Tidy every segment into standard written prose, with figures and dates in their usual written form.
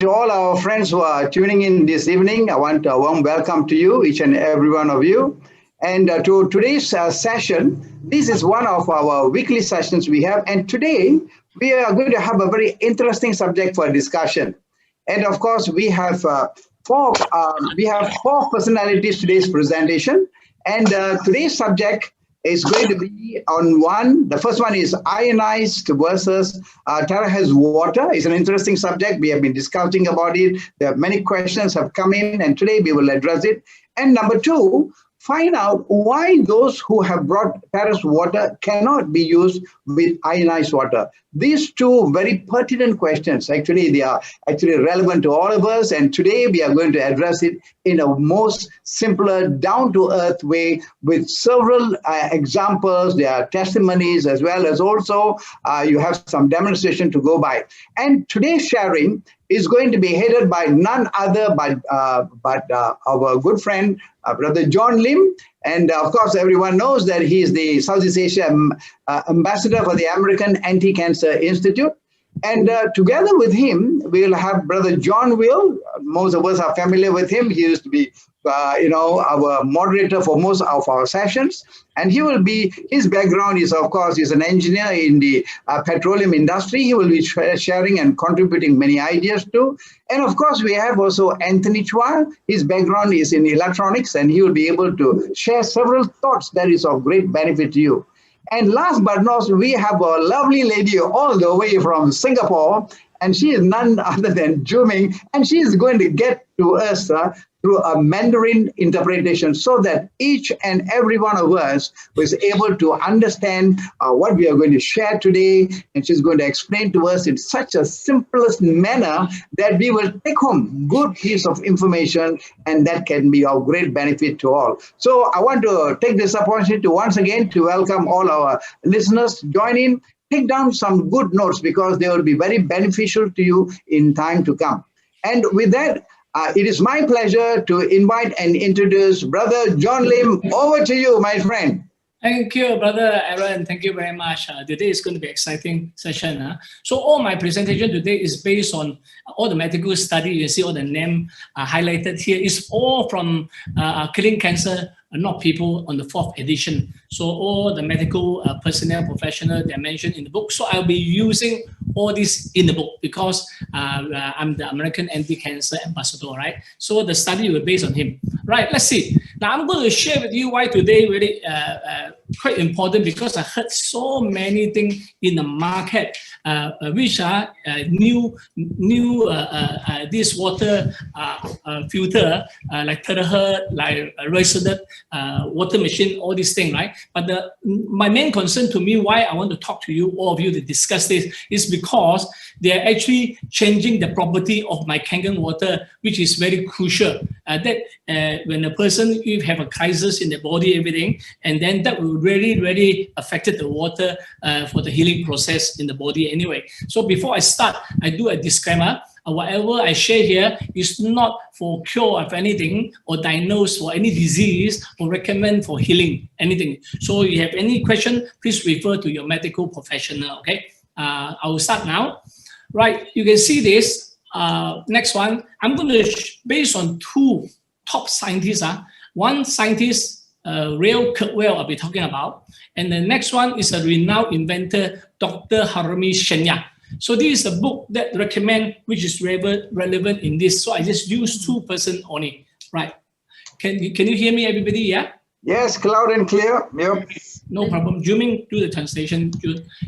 to all our friends who are tuning in this evening. I want a warm welcome to you, each and every one of you. And to today's session, this is one of our weekly sessions we have. And today, we are going to have a very interesting subject for discussion. And of course, we have four personalities today's presentation. And today's subject is going to be on one. The first one is ionized versus Terahertz water. It's an interesting subject. We have been discussing about it. There are many questions have come in, and today we will address it. And number two, find out why those who have brought Terahertz water cannot be used with ionized water. These two very pertinent questions, actually, they are actually relevant to all of us. And today we are going to address it in a most simpler, down-to-earth way with several examples. There are testimonies as well as also you have some demonstration to go by. And today's sharing is going to be headed by none other but our good friend, Brother John Lim. And of course, everyone knows that he is the Southeast Asia ambassador for the American Anti-Cancer Institute. And together with him, we'll have Brother John Will. Most of us are familiar with him. He used to be, our moderator for most of our sessions. And he will be, his background is, of course, he's an engineer in the petroleum industry. He will be sharing and contributing many ideas too. And of course, we have also Anthony Chua. His background is in electronics, and he will be able to share several thoughts that is of great benefit to you. And last but not least, we have a lovely lady all the way from Singapore, and she is none other than Juming, and she is going to get to us through a Mandarin interpretation so that each and every one of us was able to understand what we are going to share today. And she's going to explain to us in such a simplest manner that we will take home good piece of information, and that can be of great benefit to all. So I want to take this opportunity once again to welcome all our listeners. Join in, take down some good notes because they will be very beneficial to you in time to come. And with that, it is my pleasure to invite and introduce Brother John Lim. Over to you, my friend. Thank you, Brother Aaron. Thank you very much. Today is going to be an exciting session. So all my presentation today is based on all the medical study. You see all the name highlighted here. It's all from Killing Cancer, Not People on the 4th edition. So all the medical personnel, professional, they're mentioned in the book. So I'll be using all this in the book because I'm the American Anti-Cancer Ambassador, right? So the study will be based on him. Right, let's see. Now I'm going to share with you why today really quite important because I heard so many things in the market which are new this water filter like Terahertz, like Resonant water machine, all these things, right? But my main concern to me, why I want to talk to you, all of you, to discuss this, is because they're actually changing the property of my Kangen water, which is very crucial. That when a person, you have a crisis in the body, everything, and then that will really affect the water for the healing process in the body anyway. So before I start, I do a disclaimer. Whatever I share here is not for cure of anything or diagnose for any disease or recommend for healing anything. So if you have any question, please refer to your medical professional, okay? I will start now. Right, you can see this. Next one, I'm going to, based on two top scientists. One scientist, Ray Kurzweil, I'll be talking about. And the next one is a renowned inventor, Dr. Harumi Shenya. So this is a book that recommend which is relevant in this. So I just use two person only, right? Can you hear me, everybody? Yeah. Yes, loud and clear. Yep. No problem. Juming, do the translation.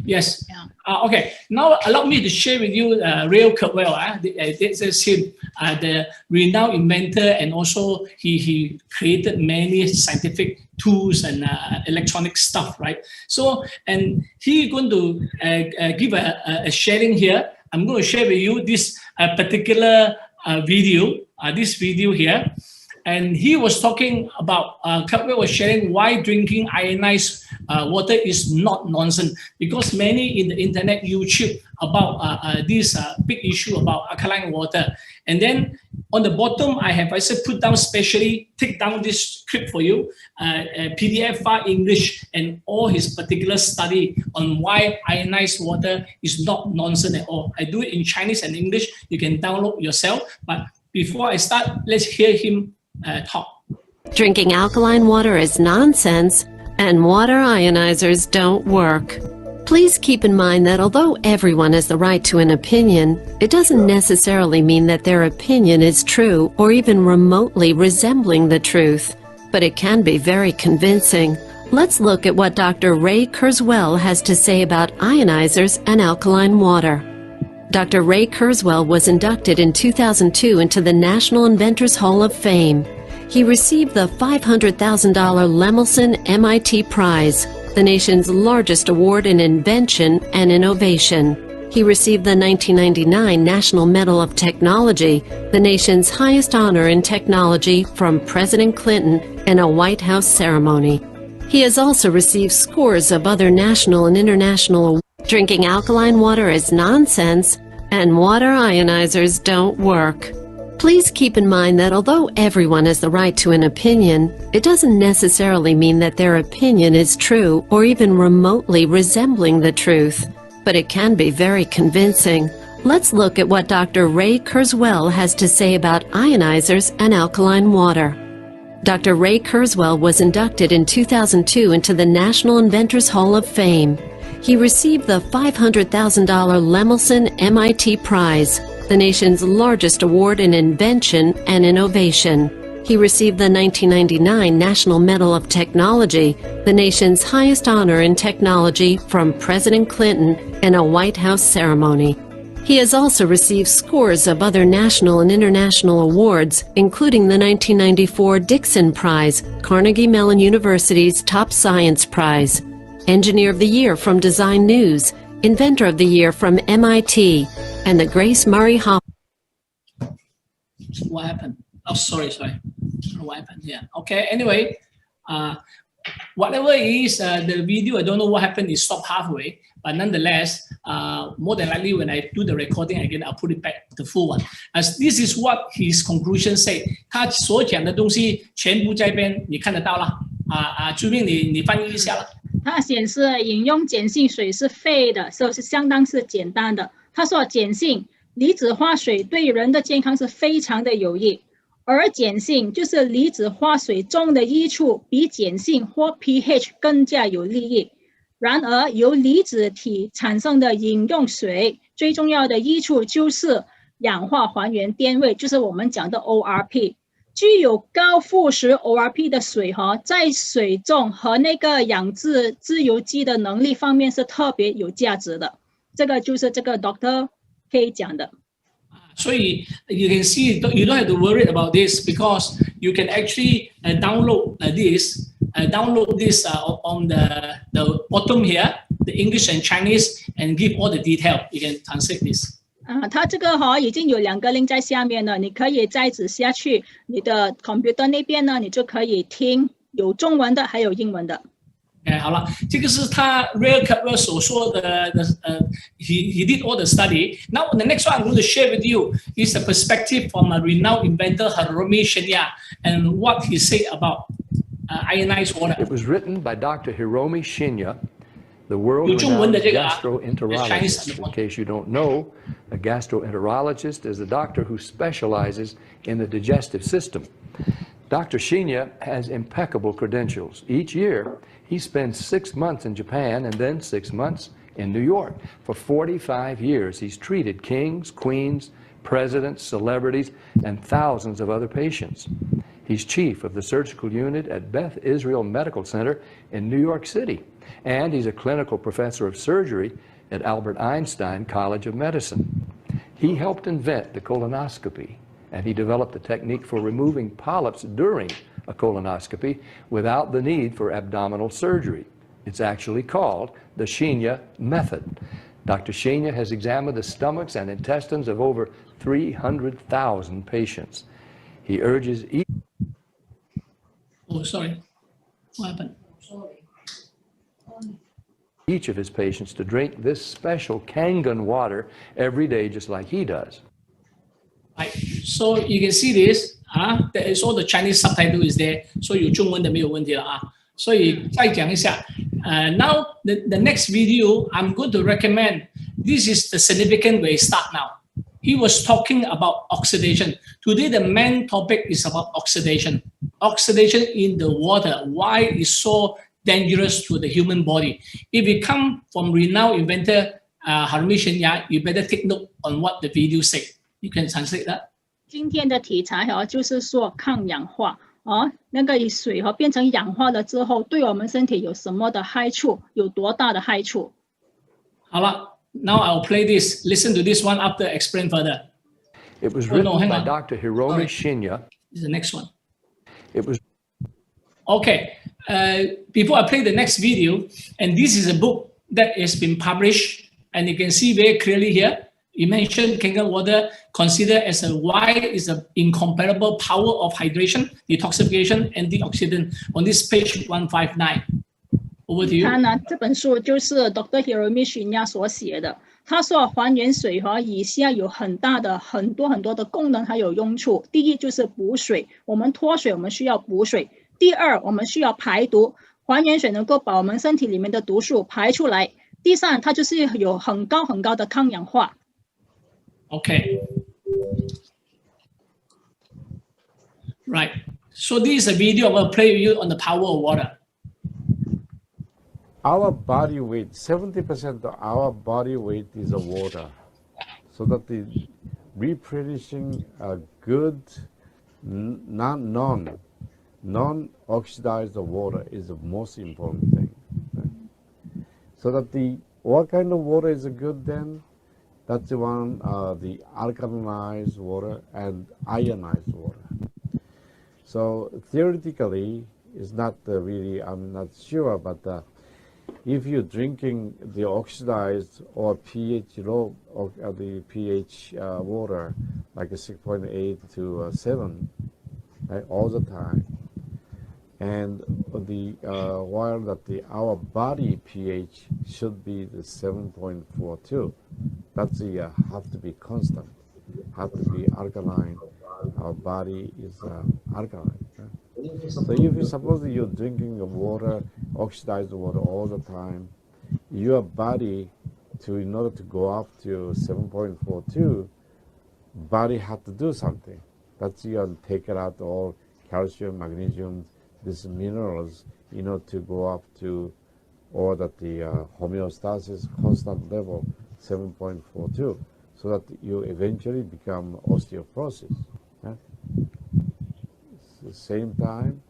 Yes. Yeah. Okay. Now allow me to share with you Ray Kurzweil. This is him, the renowned inventor, and also he created many scientific tools and electronic stuff, right? So, and he's going to give a sharing here. I'm going to share with you this particular video, this video here. And he was talking about, Kurzweil was sharing why drinking ionized water is not nonsense, because many in the internet, YouTube, about this big issue about alkaline water. And then On the bottom, I have also put down specially, take down this script for you, PDF file English, and all his particular study on why ionized water is not nonsense at all. I do it in Chinese and English. You can download yourself. But before I start, let's hear him talk. Drinking alkaline water is nonsense, and water ionizers don't work. Please keep in mind that although everyone has the right to an opinion, it doesn't necessarily mean that their opinion is true or even remotely resembling the truth. But it can be very convincing. Let's look at what Dr. Ray Kurzweil has to say about ionizers and alkaline water. Dr. Ray Kurzweil was inducted in 2002 into the National Inventors Hall of Fame. He received the $500,000 Lemelson MIT Prize, the nation's largest award in invention and innovation. He received the 1999 National Medal of Technology, the nation's highest honor in technology, from President Clinton in a White House ceremony. He has also received scores of other national and international awards. Drinking alkaline water is nonsense, and water ionizers don't work. Please keep in mind that although everyone has the right to an opinion, it doesn't necessarily mean that their opinion is true or even remotely resembling the truth. But it can be very convincing. Let's look at what Dr. Ray Kurzweil has to say about ionizers and alkaline water. Dr. Ray Kurzweil was inducted in 2002 into the National Inventors Hall of Fame. He received the $500,000 Lemelson MIT Prize, the nation's largest award in invention and innovation. He received the 1999 National Medal of Technology, the nation's highest honor in technology, from President Clinton in a White House ceremony. He has also received scores of other national and international awards, including the 1994 Dickson Prize, Carnegie Mellon University's Top Science Prize, Engineer of the Year from Design News, Inventor of the Year from MIT, and the Grace Murray Hopper. What happened? Oh, sorry. I don't know what happened here. Okay, anyway, whatever it is, the video, I don't know what happened, it stopped halfway. But nonetheless, more than likely when I do the recording again, I'll put it back the full one. As this is what his conclusion say. 他所讲的东西全部在边，你看得到了。朱明，你翻译一下了。它显示饮用碱性水是废的，所以是相当是简单的。他说碱性离子化水对人的健康是非常的有益，而碱性就是离子化水中的益处比碱性或 pH 更加有利益。然而由离子体产生的饮用水最重要的益处就是氧化还原电位，就是我们讲的 ORP。具有高富时 ORP 的水在水中和那个氧自由基的能力方面是特别有价值的。这个就是这个 Dr. K 讲的。所以 you can see you don't have to worry about this because you can actually download this on the bottom here, the English and Chinese, and give all the detail. You can translate this. 它这个已经有2个 link 在下面了，你可以再指下去你的 computer 那边呢，你就可以听有中文的，还有英文的。好了，这个是他 Ray Kurzweil 所说的he did all the study. Now the next one I'm going to share with you is the perspective from a renowned inventor Hiromi Shinya and what he said about ionized water. It was written by Dr. Hiromi Shinya, the world-renowned gastroenterologist. In case you don't know, a gastroenterologist is a doctor who specializes in the digestive system. Dr. Shinya has impeccable credentials. Each year, he spends 6 months in Japan and then 6 months in New York. For 45 years, he's treated kings, queens, presidents, celebrities, and thousands of other patients. He's chief of the surgical unit at Beth Israel Medical Center in New York City. And he's a clinical professor of surgery at Albert Einstein College of Medicine. He helped invent the colonoscopy, and he developed a technique for removing polyps during a colonoscopy without the need for abdominal surgery. It's actually called the Shinya method. Dr. Shinya has examined the stomachs and intestines of over 300,000 patients. He urges each... Oh, sorry. What happened? Each of his patients to drink this special Kangen water every day, just like he does. Right. So you can see this. There is all the Chinese subtitle is there. So 有中文的没有问题了啊。所以再讲一下。Now the next video I'm going to recommend. This is the significant way start now. He was talking about oxidation. Today the main topic is about oxidation. Oxidation in the water. Why it's so dangerous to the human body? If you come from renowned inventor Hiromi Shinya, you better take note on what the video say. You can translate that. 今天的题材就是说抗氧化那个水变成氧化了之后，对我们身体有什么的害处？有多大的害处？好了。Now I'll play this. Listen to this one after explain further. It was written by Dr. Hiromi Shinya. This is the next one. It was okay. Before I play the next video, and this is a book that has been published, and you can see very clearly here. You mentioned Kangen water considered as why is an incomparable power of hydration, detoxification, antioxidant on this page 159. Over to you. 他呢，这本书就是 Dr. Hiromi Shinya 所写的。他说还原水以下有很多的功能还有用处。第一就是补水，我们脱水我们需要补水。第二，我们需要排毒，还原水能够把我们身体里面的毒素排出来。第三，它就是有很高的抗氧化。Okay. Right. So this is a video I'm going to play with you on the power of water. Our body weight, 70% of our body weight is water. So that the replenishing good, non-oxidized water is the most important thing. So that what kind of water is good then? That's the one, the alkalinized water and ionized water. So theoretically, it's not really, I'm not sure, but if you're drinking the oxidized or pH low, or the pH water, like a 6.8 to 7, right, all the time, and while that our body pH should be the 7.42, that's have to be constant, have to be alkaline. Our body is alkaline. Right? So if you suppose that you're drinking water, oxidized water all the time, your body, in order to go up to 7.42, body has to do something. That's you take out all calcium, magnesium, these minerals, in order to go up to, or that the homeostasis constant level 7.42, so that you eventually become osteoporosis. At the same time,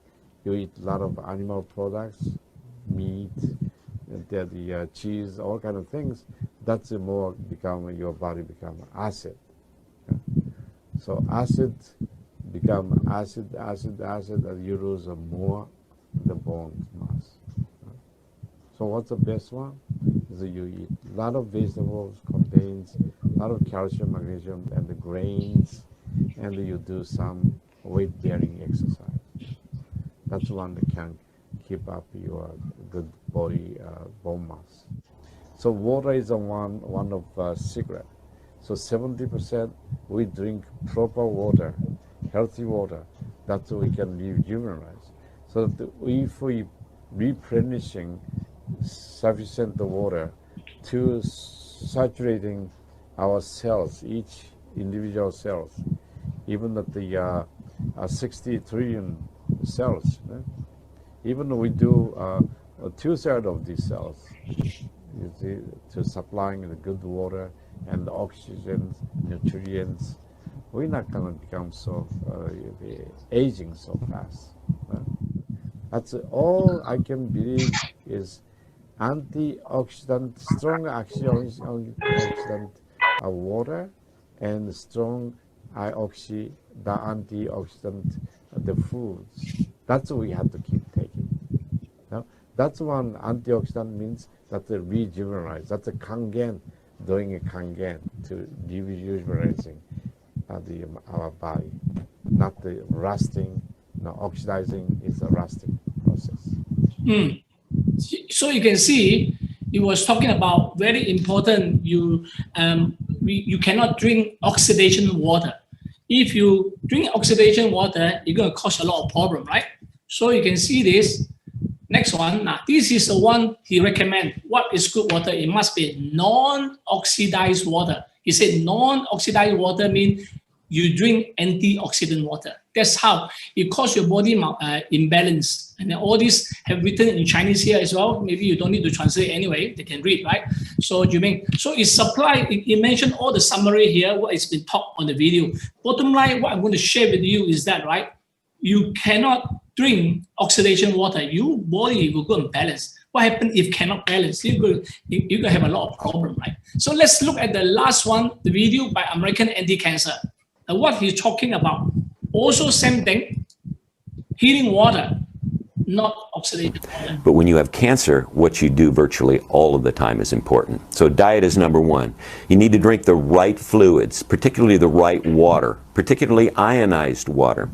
you eat a lot of animal products, meat, the cheese, all kind of things. That's more your body become acid. So acid become acid, and you lose more the bone mass. So what's the best one? Is that you eat a lot of vegetables, contains a lot of calcium, magnesium, and the grains, and you do some weight-bearing exercise. That's one that can keep up your good body bone mass. So water is one of secret. So 70% we drink proper water, healthy water. That's we can rejuvenate. So that if we replenishing sufficient water to saturating our cells, each individual cells, even that the 60 trillion cells, right? Even we do 2/3 of these cells, you see, to supplying the good water and the oxygen, nutrients, we're not going to become so aging so fast. Right? That's all I can believe is antioxidant, strong antioxidant water, and strong the antioxidant, the foods. That's what we have to keep taking. Now, that's one antioxidant means that the rejuvenate. That's a kangen, doing a kangen to rejuvenating our body, not the rusting. No, oxidizing is a rusting process. So you can see, he was talking about very important. You cannot drink oxidation water. if you drink oxidation water, you're going to cause a lot of problem, right? So you can see this. Next one. Now, this is the one he recommends. What is good water? It must be non-oxidized water. He said non-oxidized water means you drink antioxidant water. That's how it causes your body imbalance. And then all this have written in Chinese here as well. Maybe you don't need to translate anyway. They can read, right? So it's supply. It mentioned all the summary here, what has been taught on the video. Bottom line, what I'm going to share with you is that, right? You cannot drink oxidation water. Your body will go and balance. What happens if cannot balance? You're going to have a lot of problem, right? So let's look at the last one, the video by American Anti-Cancer. What he's talking about. Also same thing, healing water, not oxidated water. But when you have cancer, what you do virtually all of the time is important. So diet is number one. You need to drink the right fluids, particularly the right water, particularly ionized water.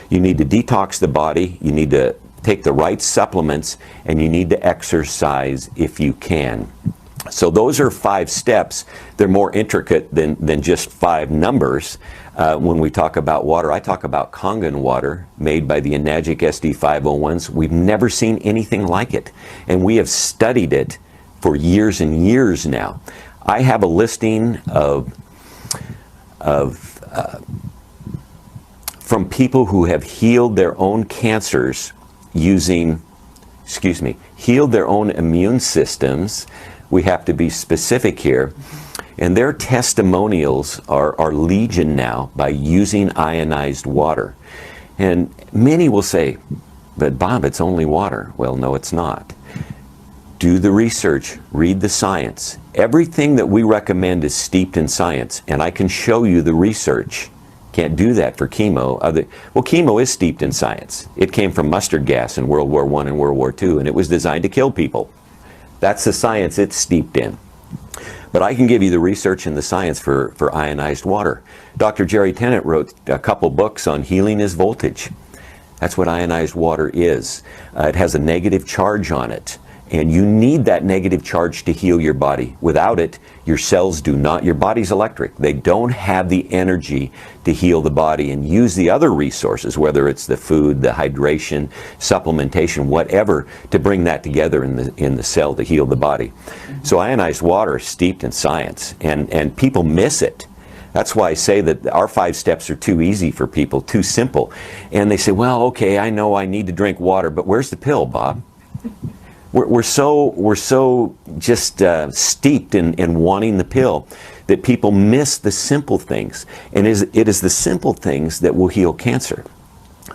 You need to detox the body, you need to take the right supplements, and you need to exercise if you can. So those are 5 steps. They're more intricate than just 5 numbers. When we talk about water, I talk about Kangen water made by the Enagic SD501s. We've never seen anything like it, and we have studied it for years and years now. I have a listing from people who have healed their own cancers using, healed their own immune systems. We have to be specific here. And their testimonials are legion now by using ionized water. And many will say, but Bob, it's only water. Well, no, it's not. Do the research, read the science. Everything that we recommend is steeped in science, and I can show you the research. Can't do that for chemo. Well, chemo is steeped in science. It came from mustard gas in World War I and World War II, and it was designed to kill people. That's the science it's steeped in. But I can give you the research and the science for ionized water. Dr. Jerry Tennant wrote a couple books on healing is voltage. That's what ionized water is. It has a negative charge on it. And you need that negative charge to heal your body. Without it, your cells do not, your body's electric. They don't have the energy to heal the body and use the other resources, whether it's the food, the hydration, supplementation, whatever, to bring that together in the cell to heal the body. So ionized water is steeped in science, and people miss it. That's why I say that our 5 steps are too easy for people, too simple. And they say, well, okay, I know I need to drink water, but where's the pill, Bob? We're so just steeped in wanting the pill that people miss the simple things. And it is the simple things that will heal cancer.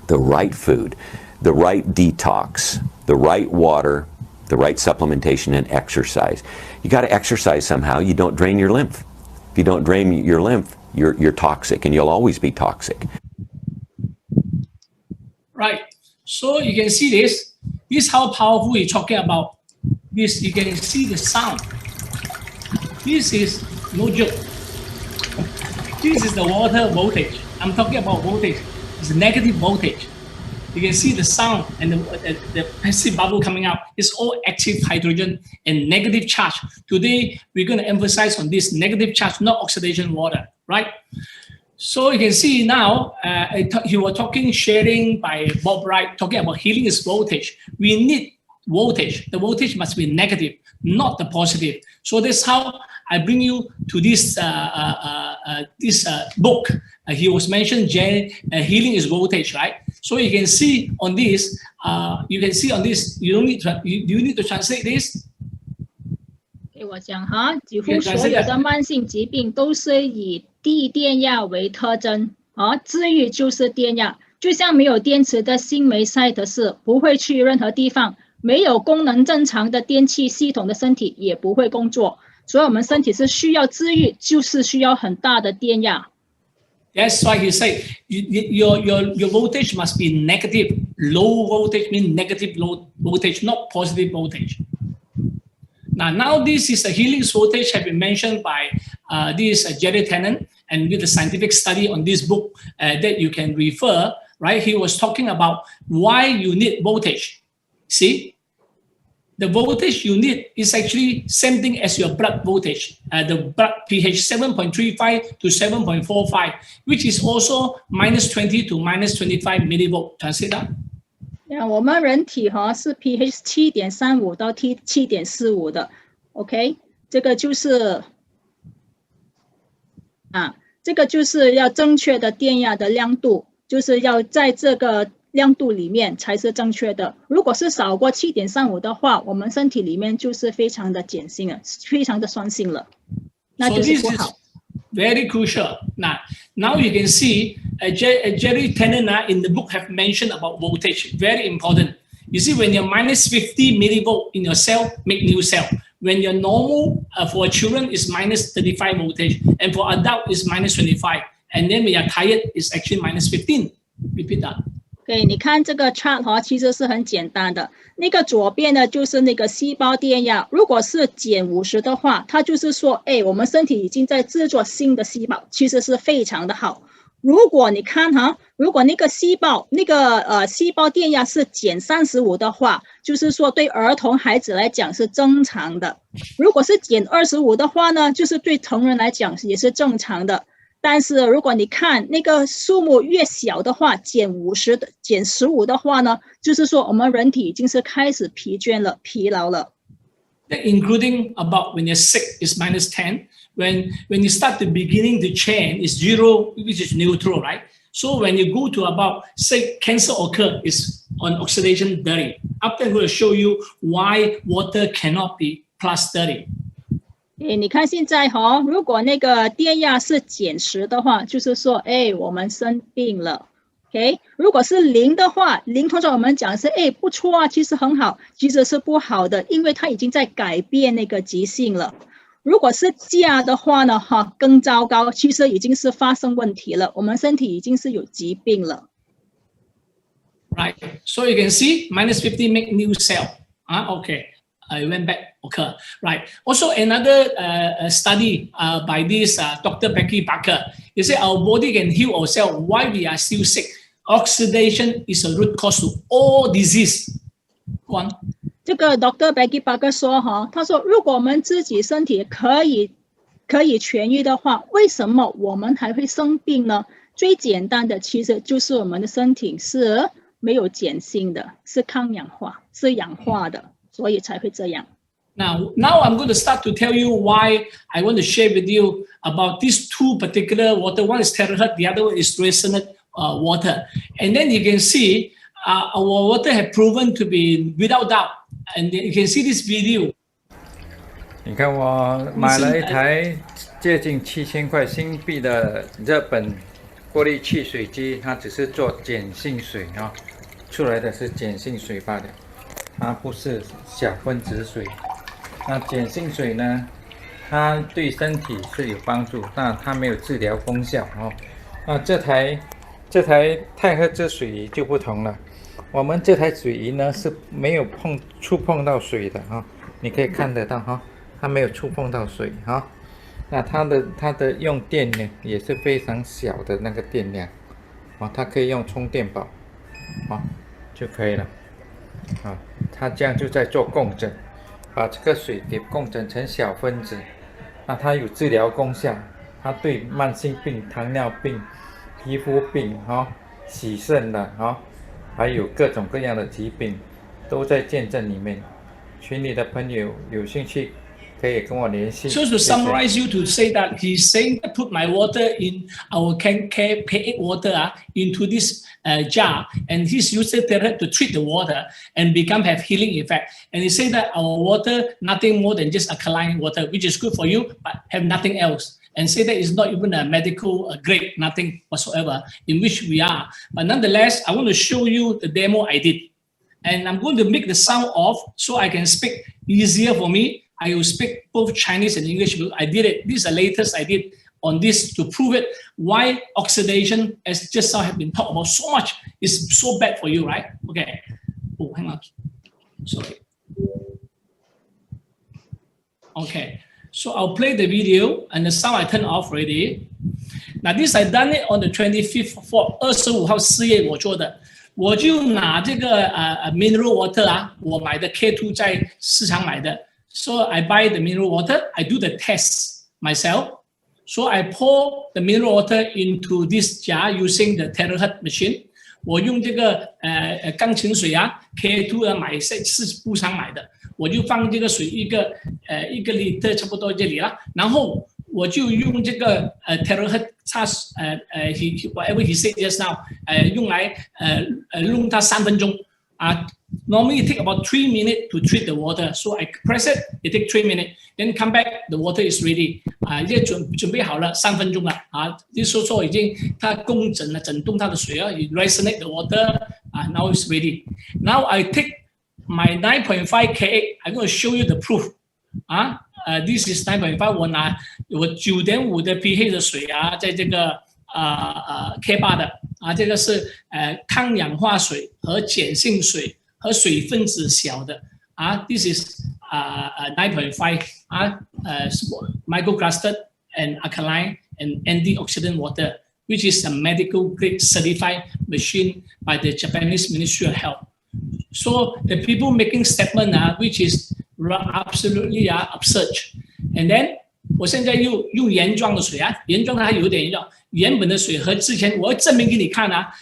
The right food, the right detox, the right water, the right supplementation, and exercise. You got to exercise somehow. You don't drain your lymph. If you don't drain your lymph, you're toxic, and you'll always be toxic. Right. So you can see this. This is how powerful he's talking about. This, you can see the sound. This is no joke. This is the water voltage. I'm talking about voltage. It's negative voltage. You can see the sound and the passive bubble coming out. It's all active hydrogen and negative charge. Today, we're going to emphasize on this negative charge, not oxidation water, right? So you can see now, he was sharing by Bob Wright, talking about healing is voltage. We need voltage. The voltage must be negative, not the positive. So that's how I bring you to this book. He was mentioned, healing is voltage, right? So you can see on this, you don't need to, do you need to translate this? 我讲哈，几乎所有的慢性疾病都是以低电压为特征，治愈就是电压。就像没有电池的新梅赛德斯不会去任何地方，没有功能正常的电气系统的身体也不会工作。所以我们身体是需要治愈，就是需要很大的电压。That's why he said your voltage must be negative. Low voltage means negative low voltage, not positive voltage. Now this is the healing voltage have been mentioned by this Jerry Tennant, and with the scientific study on this book that you can refer, right? He was talking about why you need voltage. See, the voltage you need is actually same thing as your blood voltage, the blood pH 7.35 to 7.45, which is also -20 to -25 millivolt. Can I say that? 我们人体是 pH 7.35到 7.45的 ，OK， 这个就是这个就是要正确的电压的亮度，就是要在这个亮度里面才是正确的。如果是少过 7.35 的话，我们身体里面就是非常的碱性了，非常的酸性了，那就是不好。Very crucial. Now you can see Jerry Tennant in the book have mentioned about voltage. Very important. You see, when you're -50 millivolt in your cell, make new cell. When your normal for children is -35 voltage, and for adult is -25, and then when you're tired, it's actually -15. Repeat that. OK， 你看这个 chart 其实是很简单的。那个左边呢就是那个细胞电压，如果是减50的话，它就是说，我们身体已经在制作新的细胞，其实是非常的好。如果你看如果那个细胞细胞电压是减35的话，就是说对儿童孩子来讲是正常的。如果是减25的话呢，就是对成人来讲也是正常的。但是如果你看那个数目越小的话，减15的话呢，就是说我们人体已经是开始疲倦了、疲劳了。Including about when you're sick is -10. When you start the beginning to change is 0, which is neutral, right? So when you go to about, say, cancer occur is on oxidation 30. After I'm going to show you why water cannot be +30. 你看现在如果那个电压是减10的话，就是说我们生病了。OK， 如果是0的话，0通常我们讲是不错啊，其实很好，其实是不好的，因为它已经在改变那个极性了。如果是加的话呢，更糟糕，其实已经是发生问题了，我们身体已经是有疾病了。Right, so you can see -50 make new cell. Okay, I went back. Occur. Right. Also, another study by this Dr. Becky Barker. He said our body can heal ourselves while we are still sick. Oxidation is a root cause to all disease. Go on. 这个 Dr. Becky Barker 说他说如果我们自己身体可以痊愈的话，为什么我们还会生病呢？最简单的其实就是我们的身体是没有碱性的，是抗氧化，是氧化的，所以才会这样。Now I'm going to start to tell you why I want to share with you about these two particular water. One is Terahertz, the other one is resonant water. And then you can see our water have proven to be without doubt. And you can see this video. 你看我买了一台接近7000块新币的日本过滤汽水机，它只是做碱性水出来的是碱性水罢了，它不是小分子水。那碱性水呢，它对身体是有帮助，但它没有治疗功效那这台太赫兹水仪就不同了，我们这台水仪呢是没有触碰到水的你可以看得到它没有触碰到水那它的用电呢也是非常小的那个电量它可以用充电宝就可以了它这样就在做共振。把这个水给共振成小分子，那它有治疗功效，它对慢性病、糖尿病、皮肤病、洗肾的还有各种各样的疾病都在见证里面。群里的朋友有兴趣可以跟我联系。So to summarize you to say that he's saying that put my water in our K8 water into this jar, and he's used Terahertz to treat the water and have healing effect. And he said that our water nothing more than just alkaline water, which is good for you, but have nothing else. And say that it's not even a medical grade, nothing whatsoever, in which we are. But nonetheless, I want to show you the demo I did. And I'm going to make the sound off so I can speak easier for me. I will speak both Chinese and English. I did it. This is the latest I did on this to prove it. Why oxidation, as just now have been talked about so much, is so bad for you, right? Okay. Oh, hang on. Sorry. Okay. So I'll play the video and the sound I turned off already. Now this I done it on the 25th for 25号4月我做的。我就拿这个mineral water 啊，我买的 K2 在市场买的 ，so I buy the mineral water, I do the test myself, so I pour the mineral water into this jar using the Terahertz machine. 我用这个钢琴水啊 K2 啊买是布商买的，我就放这个水一个 liter 差不多这里啦，然后我就用这个Terahertz whatever he said just now 用来弄它3分钟啊。Normally it take about 3 minutes to treat the water, so I press it, it take 3 minutes, then come back, the water is ready. 已经准备好了3分钟了啊，就是说已经它共整了整动它的水啊 ，you resonate the water, now it's ready. Now I take my 9.5 K8, I'm going to show you the proof. This is 9.5， 我拿我9.5的 pH 的水啊，在这个K8 的啊，这个是抗氧化水和碱性水。和水分子小的啊 ，this is 9.5 microclustered and alkaline and antioxidant water, which is a medical grade certified machine by the Japanese Ministry of Health. So the people making statement which is absolutely absurd. And then 我现在又用原装的水啊，原装它有点用原本的水和之前我会证明给你看啊。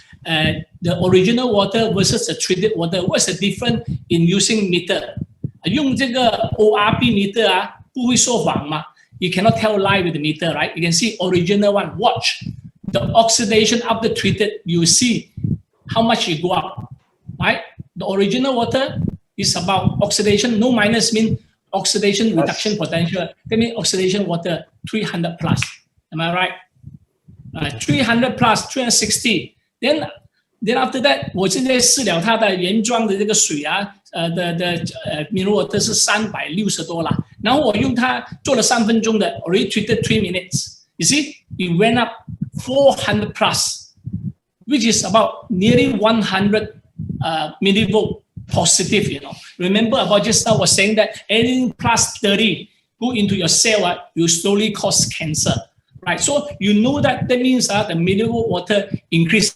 The original water versus the treated water. What's the difference in using meter? 用这个 ORB meter 啊，不会说谎吗 ？You cannot tell lie with the meter, right? You can see original one. Watch the oxidation after treated. You see how much it go up, right? The original water is about oxidation. No minus mean oxidation reduction potential. That means oxidation water 300 plus. Am I right? 300 plus 360. Then after that， 我现在试了它的原装的这个水啊，mineral water 是360多啦。然后我用它做了3分钟的 ，already treated 3 minutes. You see, it went up 400 plus, which is about nearly 100 millivolt positive. You know, remember about just now was saying that anything plus 30 go into your cell, you slowly cause cancer. Right, so you know that means the mineral water increase.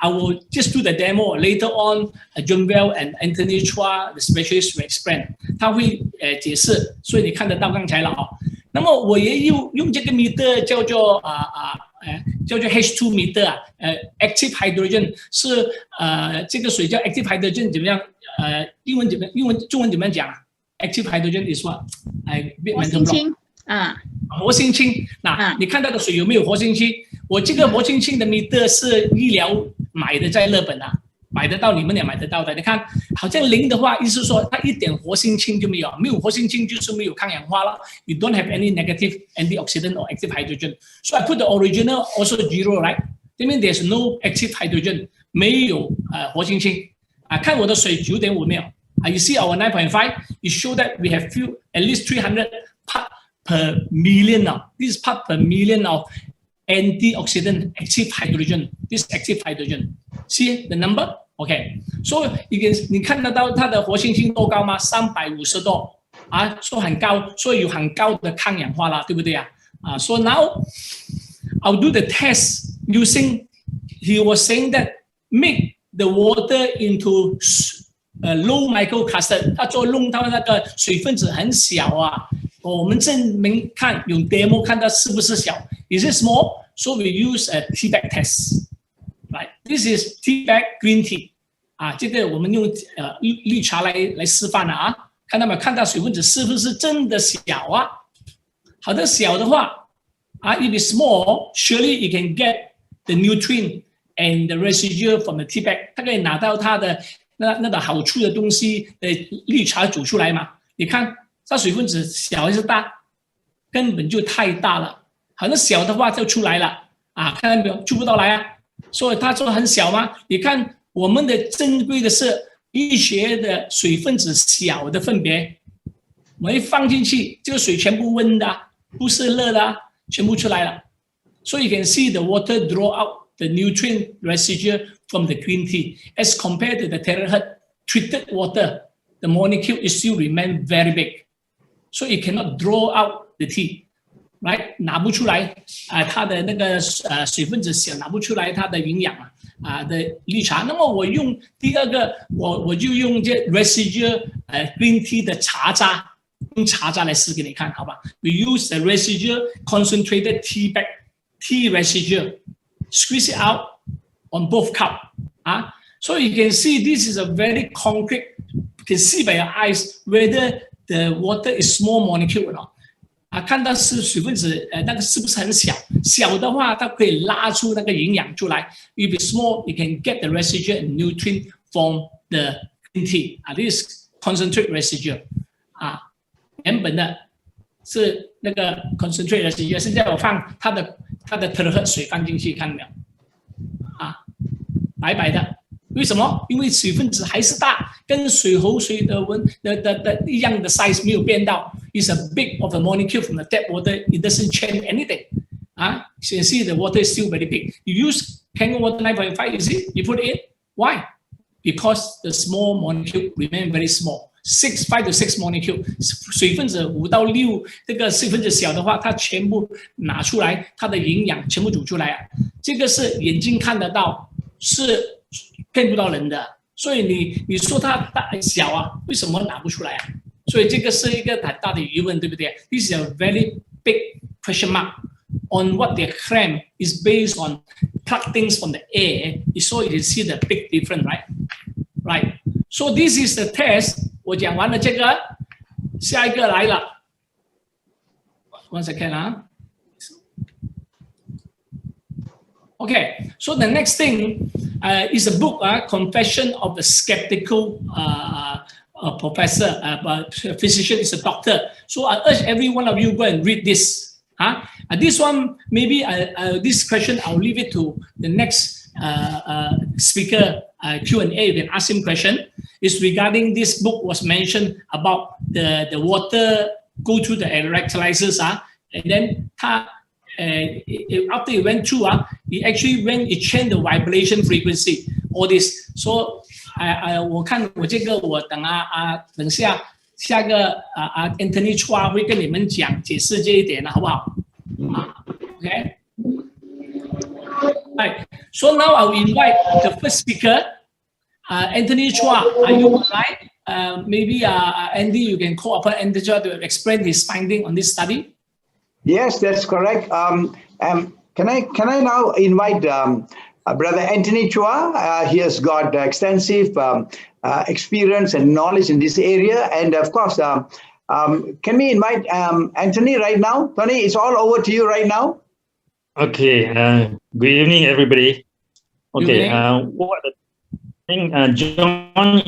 I will just do the demo later on. John Bell and Anthony Chua, the specialist, will explain. 他会解释，所以你看得到刚才了哦。那么我也用这个 meter 叫做H2 meter 啊，active hydrogen 是这个水叫 active hydrogen 怎么样？中文怎么样讲啊 ？active hydrogen is what？ 活性氢啊。活性氢，你看到的水有没有活性氢？我这个活性氢的 meter 是医疗买的，在日本啊，买得到，你们也买得到的。你看，好像0的话，意思说它一点活性氢就没有，没有活性氢就是没有抗氧化了。You don't have any negative antioxidant or active hydrogen. So I put the original also 0, right? That means there's no active hydrogen. 没有活性氢啊。看我的水9.5没有啊 ？You see our 9.5? You show that we have few at least 300 part per million now. This is part per million of antioxidant active hydrogen. This active hydrogen. See the number? Okay. So 你看得到它的活性氢多高吗？350多啊，说很高，所以有很高的抗氧化啦，对不对啊？So now I'll do the test using. He was saying that make the water into low microcluster. 他做弄到那个水分子很小啊。我们证明看用 demo 看它是不是小 ，is it small? So we use a tea bag test, right? This is tea bag green tea 啊，这个我们用绿茶来示范了啊，看到没有？看到水分子是不是真的小啊？好的，小的话啊 ，if it's small, surely you can get the nutrient and the residue from the tea bag， 它可以拿到它的那个好处的东西的绿茶煮出来嘛？你看。它水分子小还是大？根本就太大了。好像小的话就出来了啊，看到没有？出不到来啊。所以它说很小吗？你看我们的珍贵的是医学的水分子小的分别，我一放进去，这个水全部温的，不是热的，全部出来了。So you can see the water draw out the nutrient residue from the green tea as compared to the Terahertz treated water. The molecule is still remain very big. So it cannot draw out the tea, right? 拿不出来它的那个水分子小，拿不出来它的营养的绿茶。那么我用第二个，我就用这 residual green tea 的茶渣，用茶渣来试给你看，好吧 ？We use the residual concentrated tea residue, squeeze it out on both cup. So you can see this is a very concrete. You can see by your eyes whether the water is small molecule or not. 看到是水分子，那个是不是很小？小的话，它可以拉出那个营养出来。If it's small, you can get the residue and nutrient from the green tea. This is concentrate residue. 原本的是那个 concentrate residue。现在我放它的Terahertz水放进去，看到没有？白白的。为什么？因为水分子还是大，跟水喉水的一样的 size 没有变到。It's a big of a molecule from the tap water. It doesn't change anything. You can see the water is still very big. You use Kangen water 9.5, you see? You put it in. Why? Because the small molecule remain very small. 5 to 6 molecule. 水分子5到6，这个水分子小的话，它全部拿出来，它的营养全部煮出来。这个是眼睛看得到，是骗不到人的。所以你说它大小为什么拿不出来所以这个是一个很大的疑问，对不对 ？This is a very big question mark on what their claim is based on pluck things from the air. So you can see the big difference, right? Right. So this is the test. 我讲完了这个，下一个来了。One second, Okay, so the next thing is a book, Confession of the Skeptical Professor, physician is a doctor. So I urge every one of you go and read this. This one, maybe this question, I'll leave it to the next speaker Q&A. You can ask him question. It's regarding this book was mentioned about the water go through the electrolyzers, and then after it went through, it changed the vibration frequency. All this. So 我看我这个我等下个Anthony Chua 会跟你们解释这一点好不好？Okay. Right. So now I will invite the first speaker, Anthony Chua. Are you online? Maybe Andy, you can call upon Anthony Chua to explain his finding on this study. Yes, that's correct. Can I now invite Brother Anthony Chua? He has got extensive experience and knowledge in this area, and of course, can we invite Anthony right now? Tony, it's all over to you right now. Okay. Good evening, everybody. Okay. What the thing, John,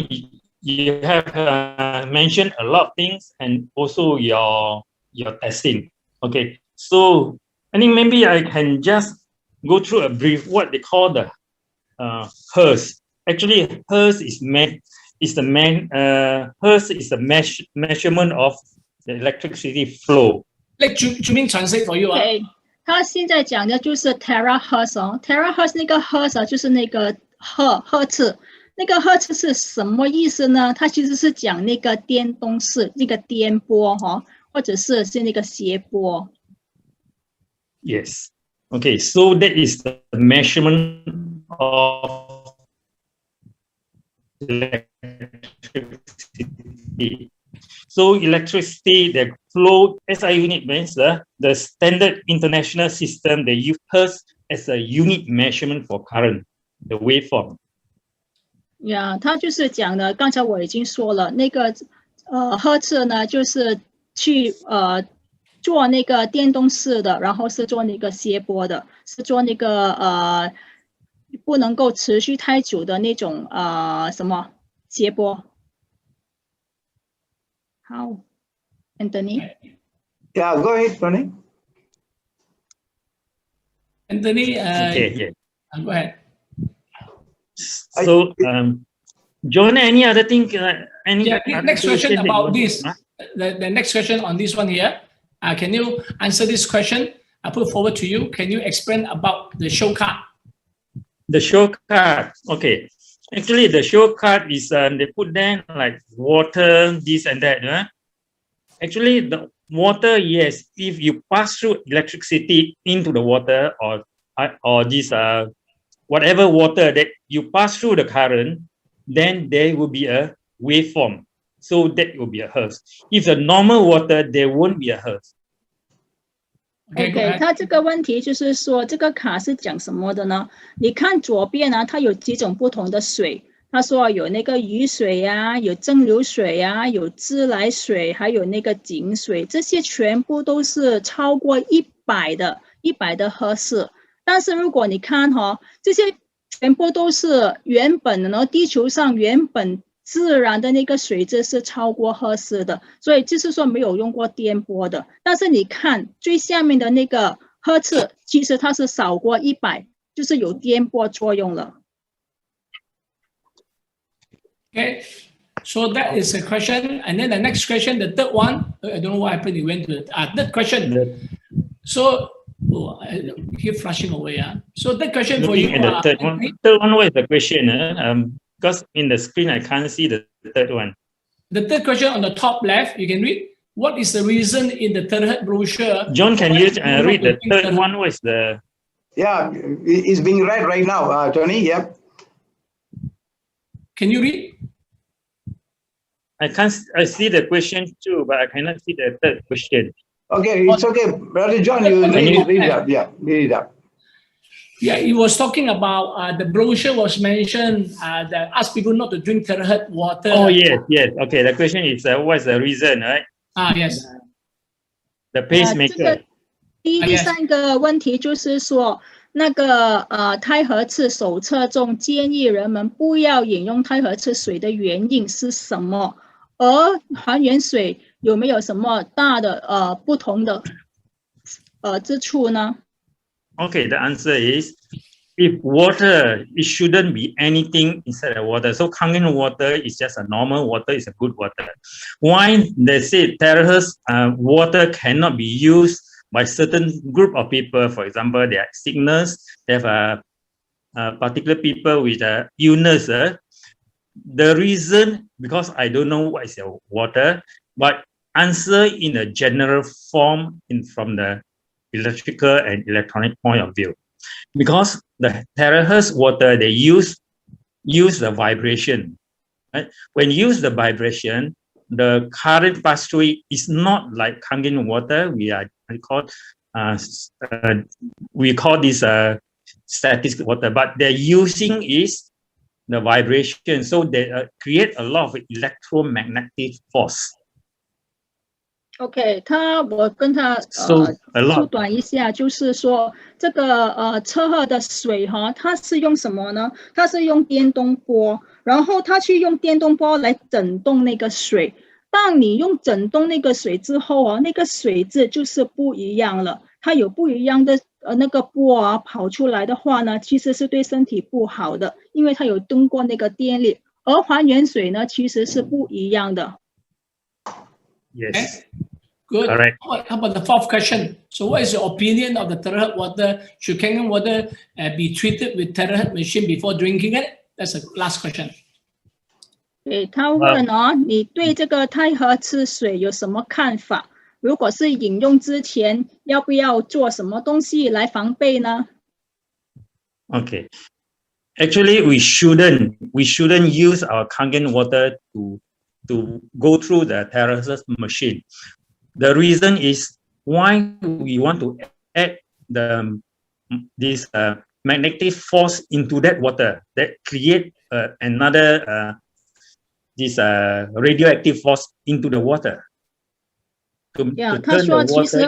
you have mentioned a lot of things, and also your testing. Okay. So I think maybe I can just go through a brief what they call the Hertz. Actually, Hertz is the measurement of the electricity flow. Let Jumin translate for you. Okay. 他现在讲的就是 Terahertz Terahertz 那个 Hertz 就是那个赫兹，那个赫兹是什么意思呢？它其实是讲那个电动式那个颠波或者是那个谐波。Yes. Okay. So that is the measurement of electricity. So electricity, the flow SI unit means the standard international system, they use Hertz as a unit measurement for current, the waveform. Yeah, 他就是讲的，刚才我已经说了，那个赫兹呢，就是去做那个电动式的，然后是做那个谐波的，是做那个不能够持续太久的那种什么谐波。好 ，Anthony。Yeah, go ahead, Tony. Anthony, okay, yeah. Go ahead. So, John, any other thing? Next question about this. The next question on this one here. Can you answer this question? I put forward to you. Can you explain about the show card? The show card. Okay. Actually, the show card is they put there like water, this and that. Actually, the water, yes, if you pass through electricity into the water or this whatever water that you pass through the current, then there will be a waveform. So that will be a hertz. If the normal water, there won't be a hertz. OK， 它这个问题就是说，这个卡是讲什么的呢？你看左边呢，它有几种不同的水。他说有那个雨水呀，有蒸馏水呀，有自来水，还有那个井水，这些全部都是超过100的赫氏。但是如果你看这些全部都是原本的呢，地球上原本自然的那个水质是超过赫氏的，所以就是说没有用过颠簸的。但是你看最下面的那个赫氏，其实它是少过100，就是有颠簸作用了。Okay, so that is a question, and then the next question, the third one, I don't know what happened. You went to the third question. So I keep flashing away. So that question for you. The third one was the question. Because in the screen I can't see the third one. The third question on the top left, you can read. What is the reason in the Terahertz brochure? John, can you read the third one? Was the? Yeah, it's being read right now, Tony. Yep. Can you read? I see the question too, but I cannot see the third question. Okay, it's okay. Brother John, you read it up. Yeah, read it up. Yeah, he was talking about the brochure was mentioned that asked people not to drink Terahertz water. Oh, yes. Okay, the question is what's the reason, right? Yes. The pacemaker. 第三个问题就是说，那个太和次手册中建议人们不要饮用太和次水的原因是什么？而还原水有没有什么大的不同的之处呢？ Okay, the answer is if water, it shouldn't be anything inside the water. So Kangen water is just a normal water, it's a good water. Why they say Terahertz water cannot be used by certain group of people? For example, they are sickness, they have a particular people with illness. The reason, because I don't know what is the water, but answer in a general form from the electrical and electronic point of view. Because the Terahertz water, they use the vibration. Right? When you use the vibration, the current pass through is not like Kangen water. We call this static water, but they're using is the vibration, so they create a lot of electromagnetic force. OK， 我跟他缩短一下，就是说这个测赫的水它是用什么呢？它是用电动波，然后它去用电动波来震动那个水。当你用震动那个水之后那个水质就是不一样了。它有不一样的那个波跑出来的话呢，其实是对身体不好的，因为它有经过那个电力。而还原水呢，其实是不一样的。Yes. Good. All right. How about the fourth question? So, what is your opinion of the Terahertz water? Should Kangen water be treated with Terahertz machine before drinking it? That's the last question. 对，他问你对这个太和次水有什么看法？如果是饮用之前，要不要做什么东西来防备呢？ Okay. Actually, we shouldn't use our Kangen water to go through the Terahertz machine. The reason is why we want to add this magnetic force into that water that create another this radioactive force into the water. 他说其实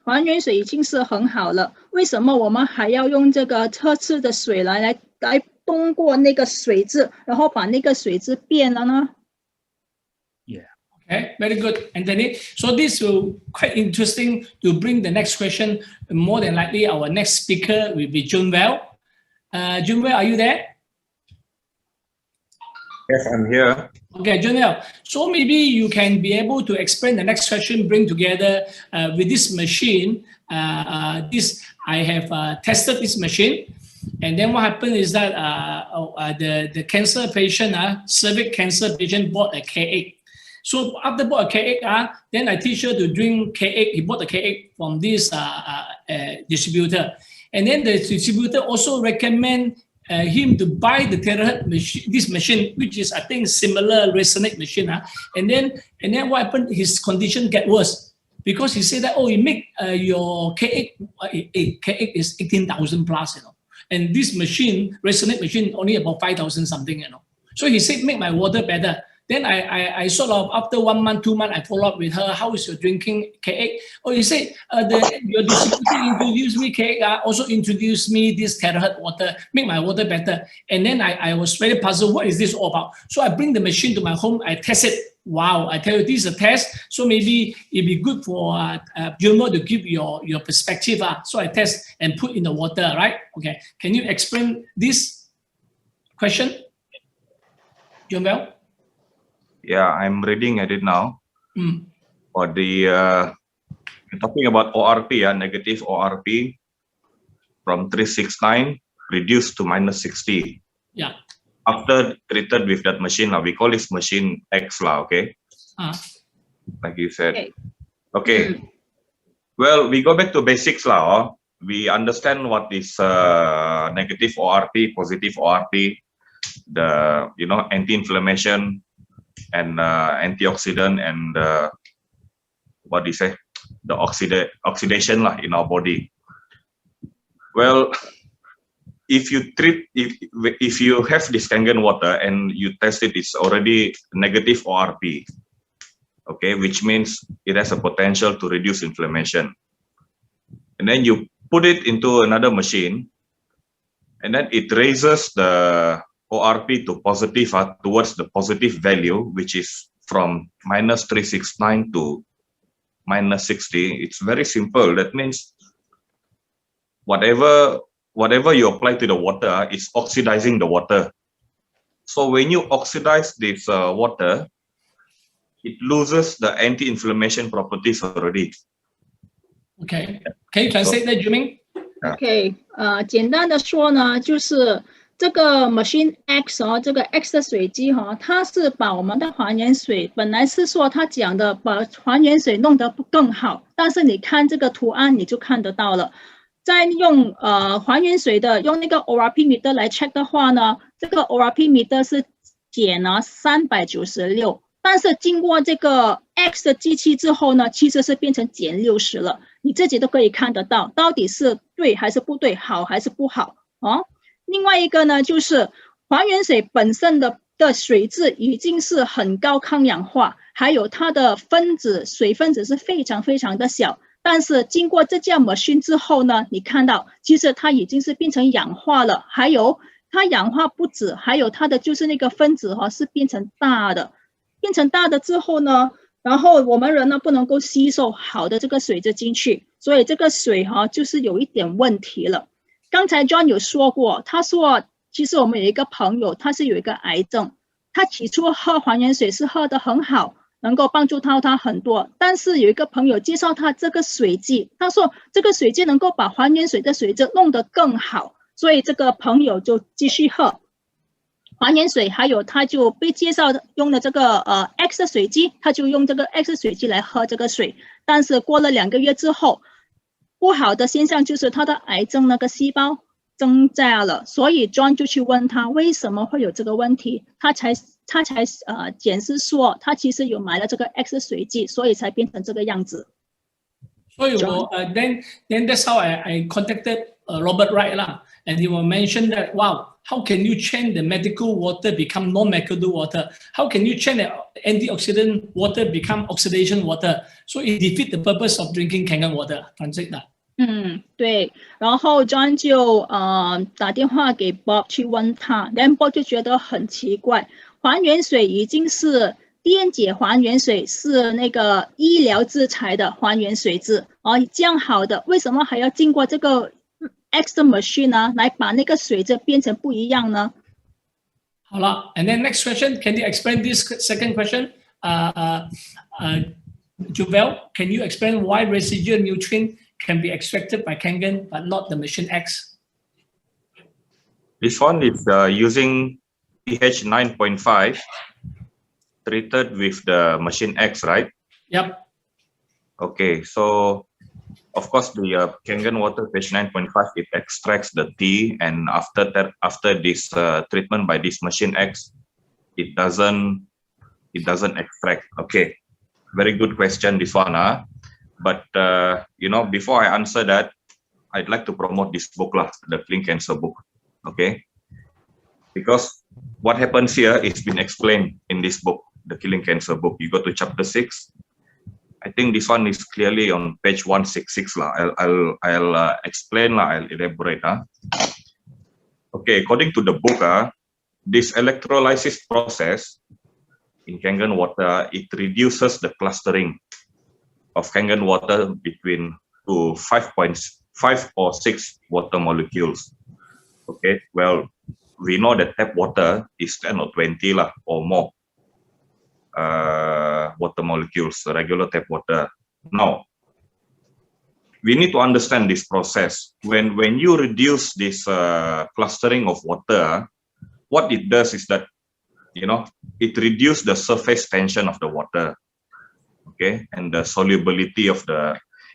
还原水已经是很好了，为什么我们还要用这个测试的水来通过那个水质，然后把那个水质变了呢？ Okay, very good, Anthony. So this will quite interesting to bring the next question. More than likely, our next speaker will be Junwell. Junwell, are you there? Yes, I'm here. Okay, Junwell. So maybe you can be able to explain the next question, bring together with this machine. I have tested this machine. And then what happened is that the cancer patient, cervix cancer patient bought a K8. So after bought a K8, then I teach her to drink K8. He bought the K8 from this distributor. And then the distributor also recommend him to buy the Terahertz machine, this machine, which is I think similar resonate machine. And then what happened? His condition get worse because he said that you make your K8 is 18,000 plus, and this machine resonate machine only about 5,000 something, So he said make my water better. Then I sort of, after 1 month, 2 months, I follow up with her. How is your drinking K8? He said, your distributor introduced me K8, also introduced me this Terahertz water, make my water better. And then I was very puzzled, what is this all about? So I bring the machine to my home, I test it. Wow, I tell you, this is a test. So maybe it'd be good for Gilmore to give your perspective. So I test and put in the water, right? Okay, can you explain this question, Gilmore? Yeah, I'm reading at it now. For the we're talking about ORP, negative ORP from 369 reduced to -60. Yeah. After treated with that machine, we call this machine X, okay? Like you said. Okay. Well, we go back to basics, We understand what is negative ORP, positive ORP, the anti-inflammation and antioxidant and what do you say, the oxidation in our body. Well, if you have this Kangen water and you test it, it's already negative ORP, okay, which means it has a potential to reduce inflammation. And then you put it into another machine, and then it raises the ORP to positive, towards the positive value, which is from -369 to -60. It's very simple. That means whatever you apply to the water is oxidizing the water. So when you oxidize this water, it loses the anti-inflammation properties already. Okay, can you translate that, Jimmy? OK， 简单的说呢，就是这个 Machine X 这个 X 的水机它是把我们的还原水，本来是说它讲的把还原水弄得更好，但是你看这个图案你就看得到了。在用还原水的用那个 ORP meter 来 check 的话呢，这个 ORP meter 是减了396，但是经过这个 X 的机器之后呢，其实是变成减60了。你自己都可以看得到，到底是对还是不对，好还是不好另外一个呢，就是还原水本身的水质已经是很高抗氧化，还有它的水分子是非常非常的小。但是经过这架 machine 之后呢，你看到其实它已经是变成氧化了，还有它氧化不止，还有它的就是那个分子是变成大的，变成大的之后呢，然后我们人呢不能够吸收好的这个水质进去，所以这个水就是有一点问题了。刚才 John 有说过，他说其实我们有一个朋友，他是有一个癌症，他起初喝还原水是喝得很好，能够帮助他很多，但是有一个朋友介绍他这个水剂，他说这个水剂能够把还原水的水质弄得更好，所以这个朋友就继续喝还原水，还有他就被介绍用的这个X 的水机，他就用这个 X 水机来喝这个水，但是过了2个月之后，不好的现象就是他的癌症那个细胞增加了，所以 John 就去问他为什么会有这个问题，他才解释说他其实有买了这个 X 水剂，所以才变成这个样子。所以我then that's how I contacted Robert Wright and he will mention that wow, how can you change the medical water become non-medical water? How can you change the antioxidant water become oxidation water? So it defeats the purpose of drinking Kangen water. Translate that. 对，然后 John 就打电话给 Bob 去问他，然后 Bob 就觉得很奇怪，还原水已经是电解还原水，是那个医疗制裁的还原水质这样好的，为什么还要经过这个 X 的 machine 呢，来把那个水质变成不一样呢？好了 ，and then next question, can you explain this second question? Jovel, can you explain why residual nutrient can be extracted by Kangen but not the machine X? This one is using pH 9.5 treated with the machine X, right? Yep. Okay, so of course, the Kangen water pH 9.5, it extracts the T, and after this treatment by this machine X, it doesn't extract. Okay, very good question, this one. But you know, before I answer that, I'd like to promote this book, the Clean Cancer book. Okay, because what happens here is been explained in this book, the Killing Cancer book. You go to chapter 6. I think this one is clearly on page 166. I'll explain. I'll elaborate. Okay, according to the book, this electrolysis process in Kangen water, it reduces the clustering of Kangen water between 5.5 or 6 water molecules. Okay, well, we know that tap water is 10 or 20 or more water molecules, regular tap water. Now, we need to understand this process. When you reduce this clustering of water, what it does is that, you know, it reduces the surface tension of the water, okay, and the solubility of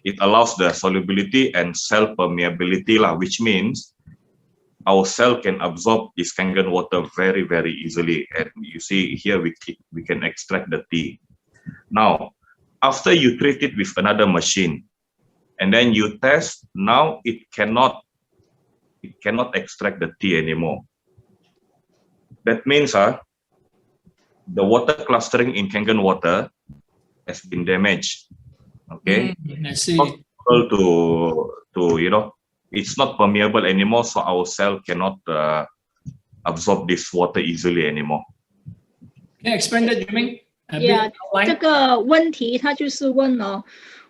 it allows the solubility and cell permeability, which means our cell can absorb this Kangen water very, very easily. And you see here, we can extract the T. Now, after you treat it with another machine, and then you test, now it cannot extract the T anymore. That means the water clustering in Kangen water has been damaged. Okay, I see. It's not possible to you know, it's not permeable anymore, so our cell cannot absorb this water easily anymore. Can you explain that, Jimmy? Yeah, 这个问题他就是问了，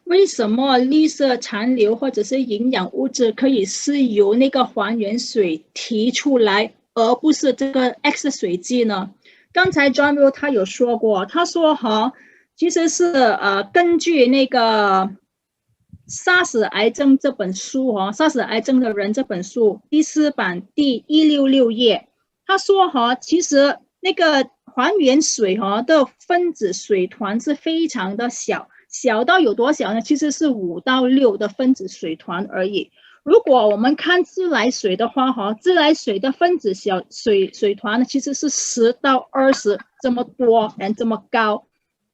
为什么绿色残留或者是营养物质可以是由那个还原水提出来，而不是这个 X 水剂呢？刚才 John Will 他有说过，他说其实是根据那个杀死癌症这本书杀死癌症的人这本书第4版第166页，他说其实那个还原水的分子水团是非常的小，小到有多小呢？其实是5到6的分子水团而已。如果我们看自来水的话自来水的分子水团呢，其实是10到20这么多，这么高。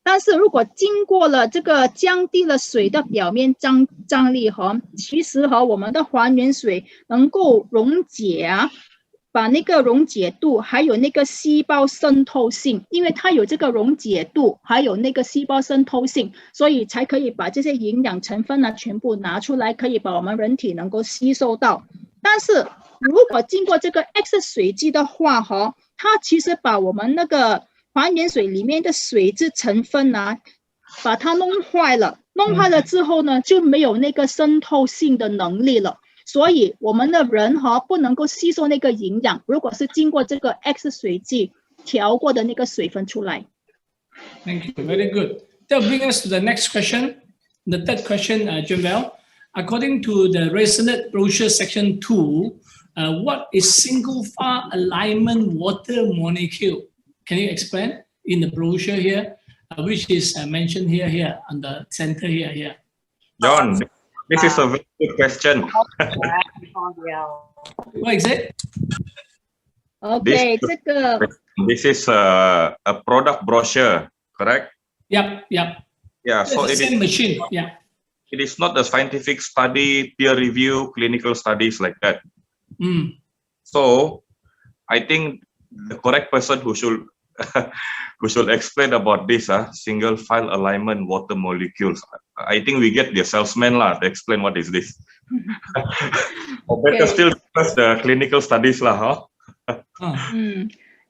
但是如果经过了这个降低了水的表面张力其实我们的还原水能够溶解把那个溶解度还有那个细胞渗透性，因为它有这个溶解度还有那个细胞渗透性，所以才可以把这些营养成分全部拿出来，可以把我们人体能够吸收到。但是如果经过这个 X 水剂的话它其实把我们那个还原水里面的水质成分把它弄坏了，之后呢就没有那个渗透性的能力了，所以我们的人不能够吸收那个营养，如果是经过这个 X 水剂调过的那个水分出来。 Thank you, very good. That will bring us to the next question. The third question, Jumel. According to the Resonate brochure section 2, what is single phase alignment water molecule? Can you explain in the brochure here, which is mentioned here on the center here? John, this is a very good question. What is it? Okay, this is a product brochure, correct? Yep. Yeah, so it's the same machine. Yeah. It is not a scientific study, peer review, clinical studies like that. So I think the correct person who should explain about this single file alignment water molecules. I think we get the salesman to explain what is this. Or better still discuss the clinical studies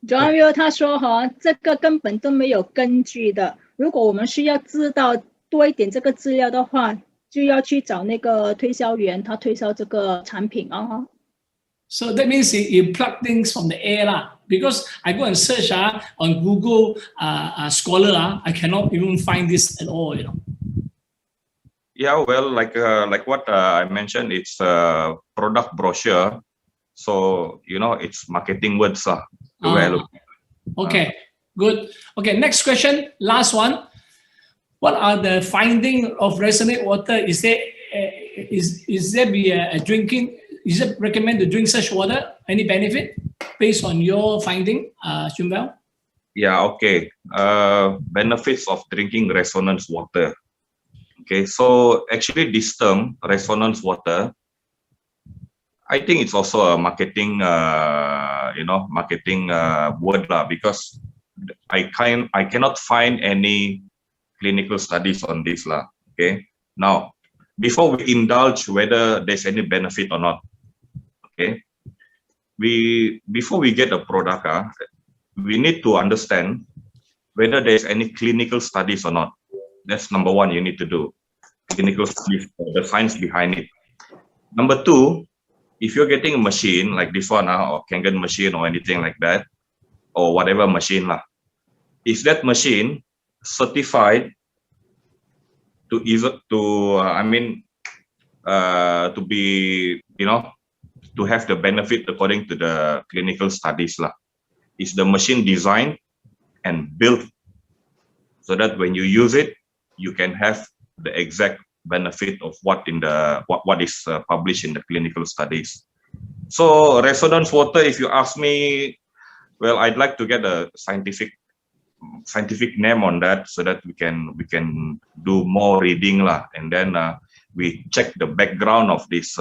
John Will 他说这个根本都没有根据的，如果我们需要知道多一点这个资料的话，就要去找那个推销员，他推销这个产品So that means you plug things from the air because I go and search on Google Scholar, I cannot even find this at all, Yeah, well, like what I mentioned, it's a product brochure, so it's marketing words Okay, good. Okay, next question, last one. What are the findings of resonate water? Is there is there be a drinking? Is it recommend to drink such water? Any benefit based on your finding, Junbel? Yeah, okay. Benefits of drinking resonance water. Okay, so actually this term, resonance water, I think it's also a marketing, marketing word lah, because I cannot find any clinical studies on this lah. Okay, now before we indulge whether there's any benefit or not, okay, before we get a product, we need to understand whether there's any clinical studies or not. That's number one you need to do. Clinical studies, the science behind it. Number two, if you're getting a machine like this one, or Kangen machine or anything like that, or whatever machine lah, is that machine certified to be, to have the benefit according to the clinical studies lah? Is the machine designed and built so that when you use it, you can have the exact benefit of what is published in the clinical studies. So resonance water, if you ask me, well, I'd like to get a scientific name on that so that we can do more reading lah, and then we check the background of this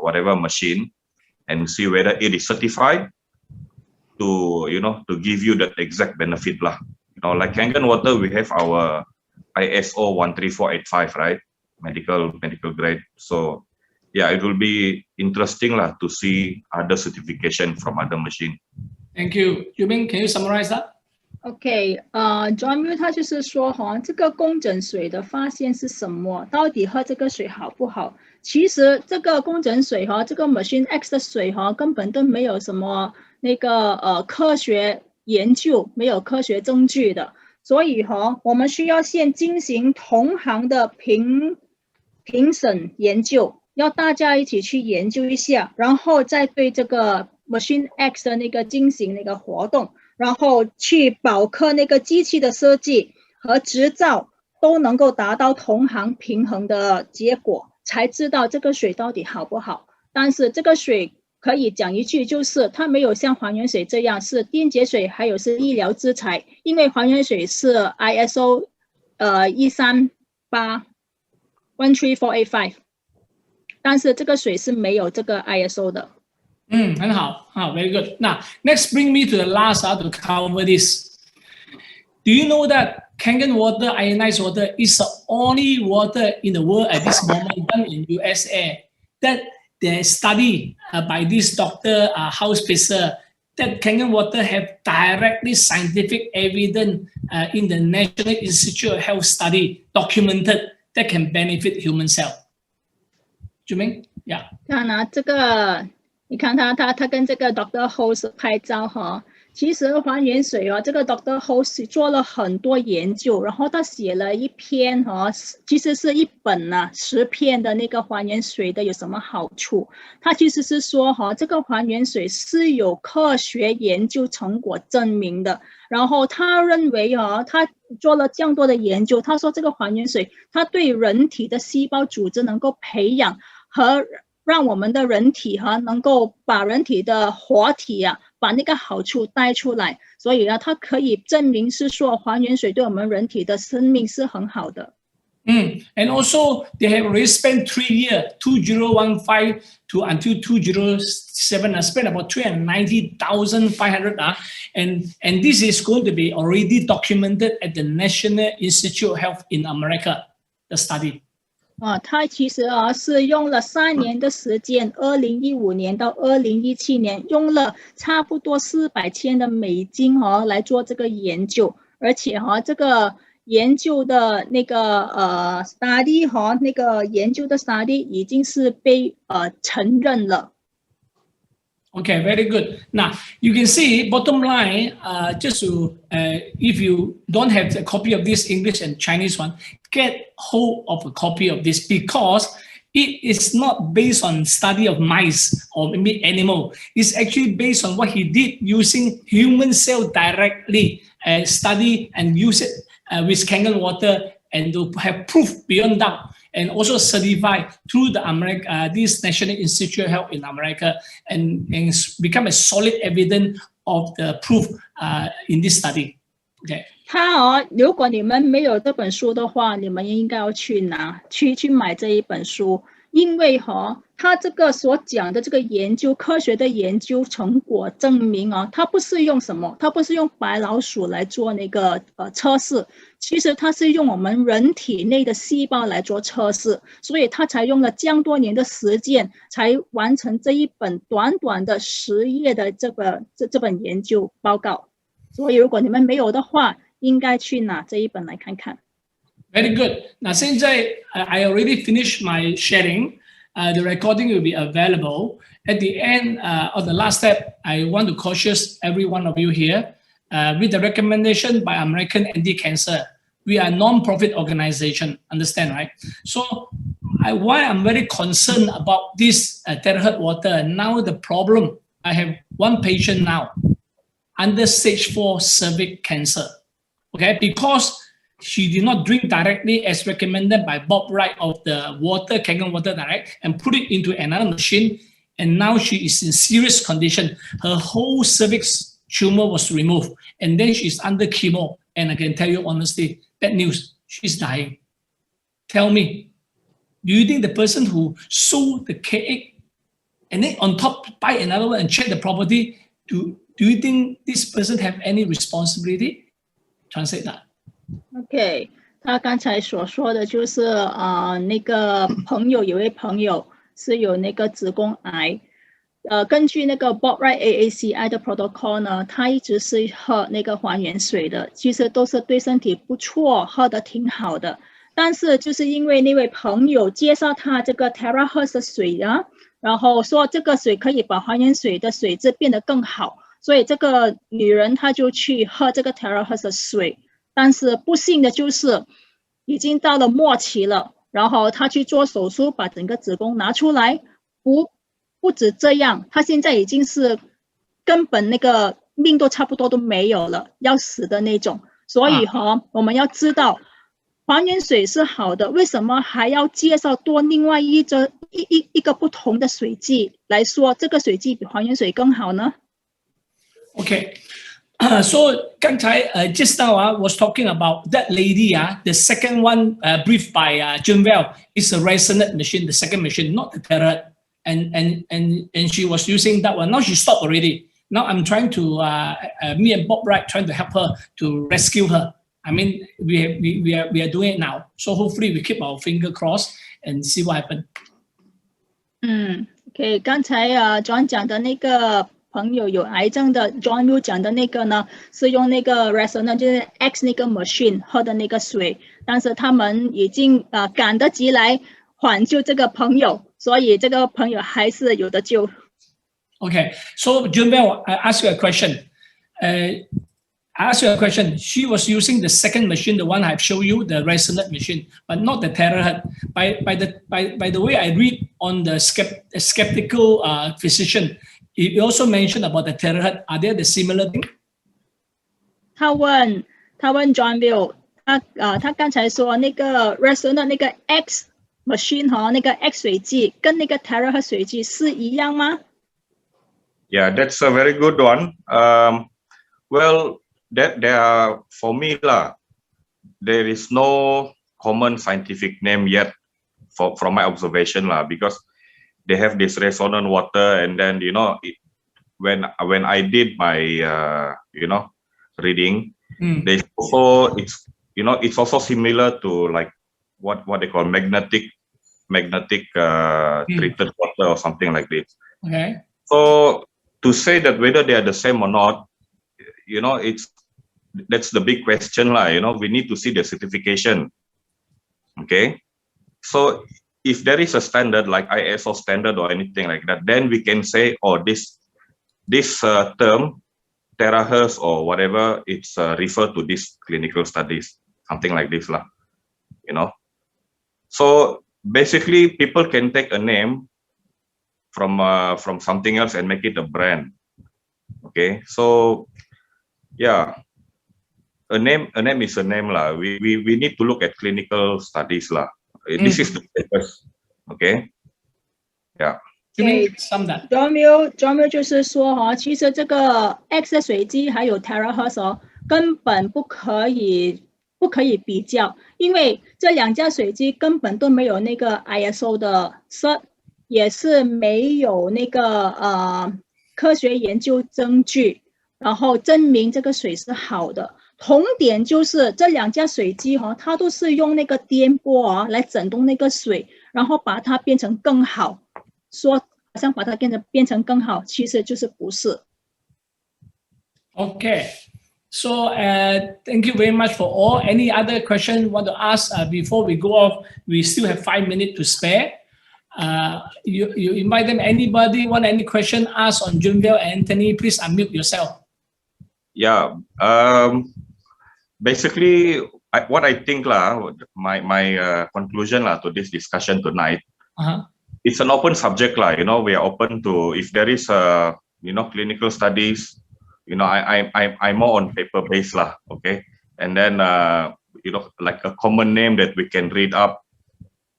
whatever machine and see whether it is certified to give you that exact benefit lah. Like Kangen water, we have our ISO 13485, right? Medical grade. So yeah, it will be interesting lah to see other certification from other machine. Thank you. Yubing, can you summarize that? John Miu 他就是说这个宫枕水的发现是什么？到底喝这个水好不好？其实这个宫枕水这个 Machine X 的水根本都没有什么那个科学研究，没有科学证据的，所以我们需要先进行同行的评审研究，要大家一起去研究一下，然后再对这个 Machine X 的那个进行那个活动。然后去保科那个机器的设计和执照都能够达到同行平衡的结果，才知道这个水到底好不好。但是这个水可以讲一句，就是它没有像还原水这样是电解水，还有是医疗资材，因为还原水是 ISO 138 但是这个水是没有这个 ISO 的。很好，very good. Now, next bring me to the last to cover this. Do you know that Kangen water, ionized water, is the only water in the world at this moment done in USA that the study by this Dr. Hauspisser that Kangen water have directly scientific evidence in the National Institute of Health study documented that can benefit human cell. Juming? Yeah. 这个你看他跟这个 Dr. Host 拍照其实还原水这个 Dr. Host 做了很多研究，然后他写了一篇其实是一本10篇的那个还原水的有什么好处。他其实是说这个还原水是有科学研究成果证明的，然后他认为他做了这样多的研究，他说这个还原水它对人体的细胞组织能够培养和让我们的人体能够把人体的活体把那个好处带出来，所以它可以证明是说还原水对我们人体的生命是很好的。And also they have already spent 3 years, 2015 to until 2007, spent about 390,500, and this is going to be already documented at the National Institute of Health in America, the study. 他其实是用了3年的时间，2015年到2017年，用了差不多400千的美金来做这个研究，而且这个研究的那个study 那个研究的 study 已经是被承认了。Okay, very good. Now you can see bottom line. Just to if you don't have a copy of this English and Chinese one, get hold of a copy of this because it is not based on study of mice or maybe animal. It's actually based on what he did using human cell directly, study and use it with Kangen water and to have proof beyond doubt. and also certified through the this National Institute of Health in America, and become a solid evidence of the proof in this study. Okay. 如果你们没有这本书的话，你们应该要去买这一本书，因为他这个所讲的这个研究，科学的研究成果证明他不是用什么，他不是用白老鼠来做那个测试，其实他是用我们人体内的细胞来做测试，所以他才用了这样多年的时间，才完成这一本短短的10页的这本研究报告。所以如果你们没有的话，应该去拿这一本来看看。Very good. 那现在I already finished my sharing. The recording will be available. At the end of the last step, I want to caution every one of you here with the recommendation by American Anti-Cancer. We are a non-profit organization, understand, right? So why I'm very concerned about this terahertz water. Now the problem, I have one patient now under stage 4 cervix cancer. Okay, because she did not drink directly as recommended by Bob Wright of the Kangen Water Direct and put it into another machine. And now she is in serious condition. Her whole cervix tumor was removed. And then she's under chemo. And I can tell you honestly, bad news, she's dying. Tell me, do you think the person who sold the cake and then on top buy another one and check the property, do you think this person have any responsibility? Translate that. OK， 他刚才所说的就是那个有位朋友是有那个子宫癌，根据那个 Bob Wright AACI 的 protocol 呢，他一直是喝那个还原水的，其实都是对身体不错，喝的挺好的。但是就是因为那位朋友介绍他这个 Terahertz 的水然后说这个水可以把还原水的水质变得更好，所以这个女人她就去喝这个 Terahertz 的水。但是不幸的就是已经到了末期了，然后他去做手术把整个子宫拿出来，不止这样，他现在已经是根本那个命都差不多都没有了，要死的那种。所以我们要知道还原水是好的，为什么还要介绍多另外一个不同的水剂来说这个水剂比还原水更好呢？ Okay. So just now I was talking about that lady, the second one briefed by Junwell is a resonant machine, the second machine, not the Terahertz. And she was using that one. Now she stopped already. Now I'm trying to, me and Bob Wright trying to help her to rescue her. I mean, we are doing it now. So hopefully we keep our finger crossed and see what happens. OK， 刚才John 讲的那个朋友有癌症的 John Will 讲的那个呢，是用那个 resonant 就是 X 那个 machine 喝的那个水，但是他们已经赶得及来挽救这个朋友，所以这个朋友还是有的救。Okay, so Junbel, I ask you a question. She was using the second machine, the one I've shown you, the resonant machine, but not the Terahertz. By the way I read on the skeptical physician, he also mentioned about the Terahertz. Are they the similar thing? 他问 John Bill， 他刚才说那个 resonant 那个 X machine 那个 X 水剂跟那个 Terahertz 水剂是一样吗？ Yeah, that's a very good one. Well, for me there is no common scientific name yet from my observation because they have this resonant water, and then when I did my reading, they also it's also similar to like what they call magnetic treated water or something like this. Okay. So to say that whether they are the same or not, that's the big question we need to see the certification. Okay, so if there is a standard like ISO standard or anything like that, then we can say, oh, this term Terahertz or whatever, it's referred to these clinical studies, something like this So basically people can take a name from something else and make it a brand. Okay, so yeah, a name is a name we need to look at clinical studies This is the papers. Okay. Yeah. Jomil 就是说哈，其实这个 X 的水机还有 Terahertz 哦，根本不可以比较，因为这两家水机根本都没有那个 ISO 的 cert， 也是没有那个科学研究证据，然后证明这个水是好的。同点就是这两家水机哈，它都是用那个颠簸啊来整动那个水，然后把它变成更好。说好像把它变成更好，其实就是不是。Okay, so thank you very much for all. Any other question you want to ask before we go off? We still have 5 minutes to spare. You invite them. Anybody want any question? Ask on Junbel, Anthony. Please unmute yourself. Yeah. Basically, what I think my conclusion to this discussion tonight. It's an open subject, we are open to, if there is clinical studies, I'm more on paper based okay, and then like a common name that we can read up,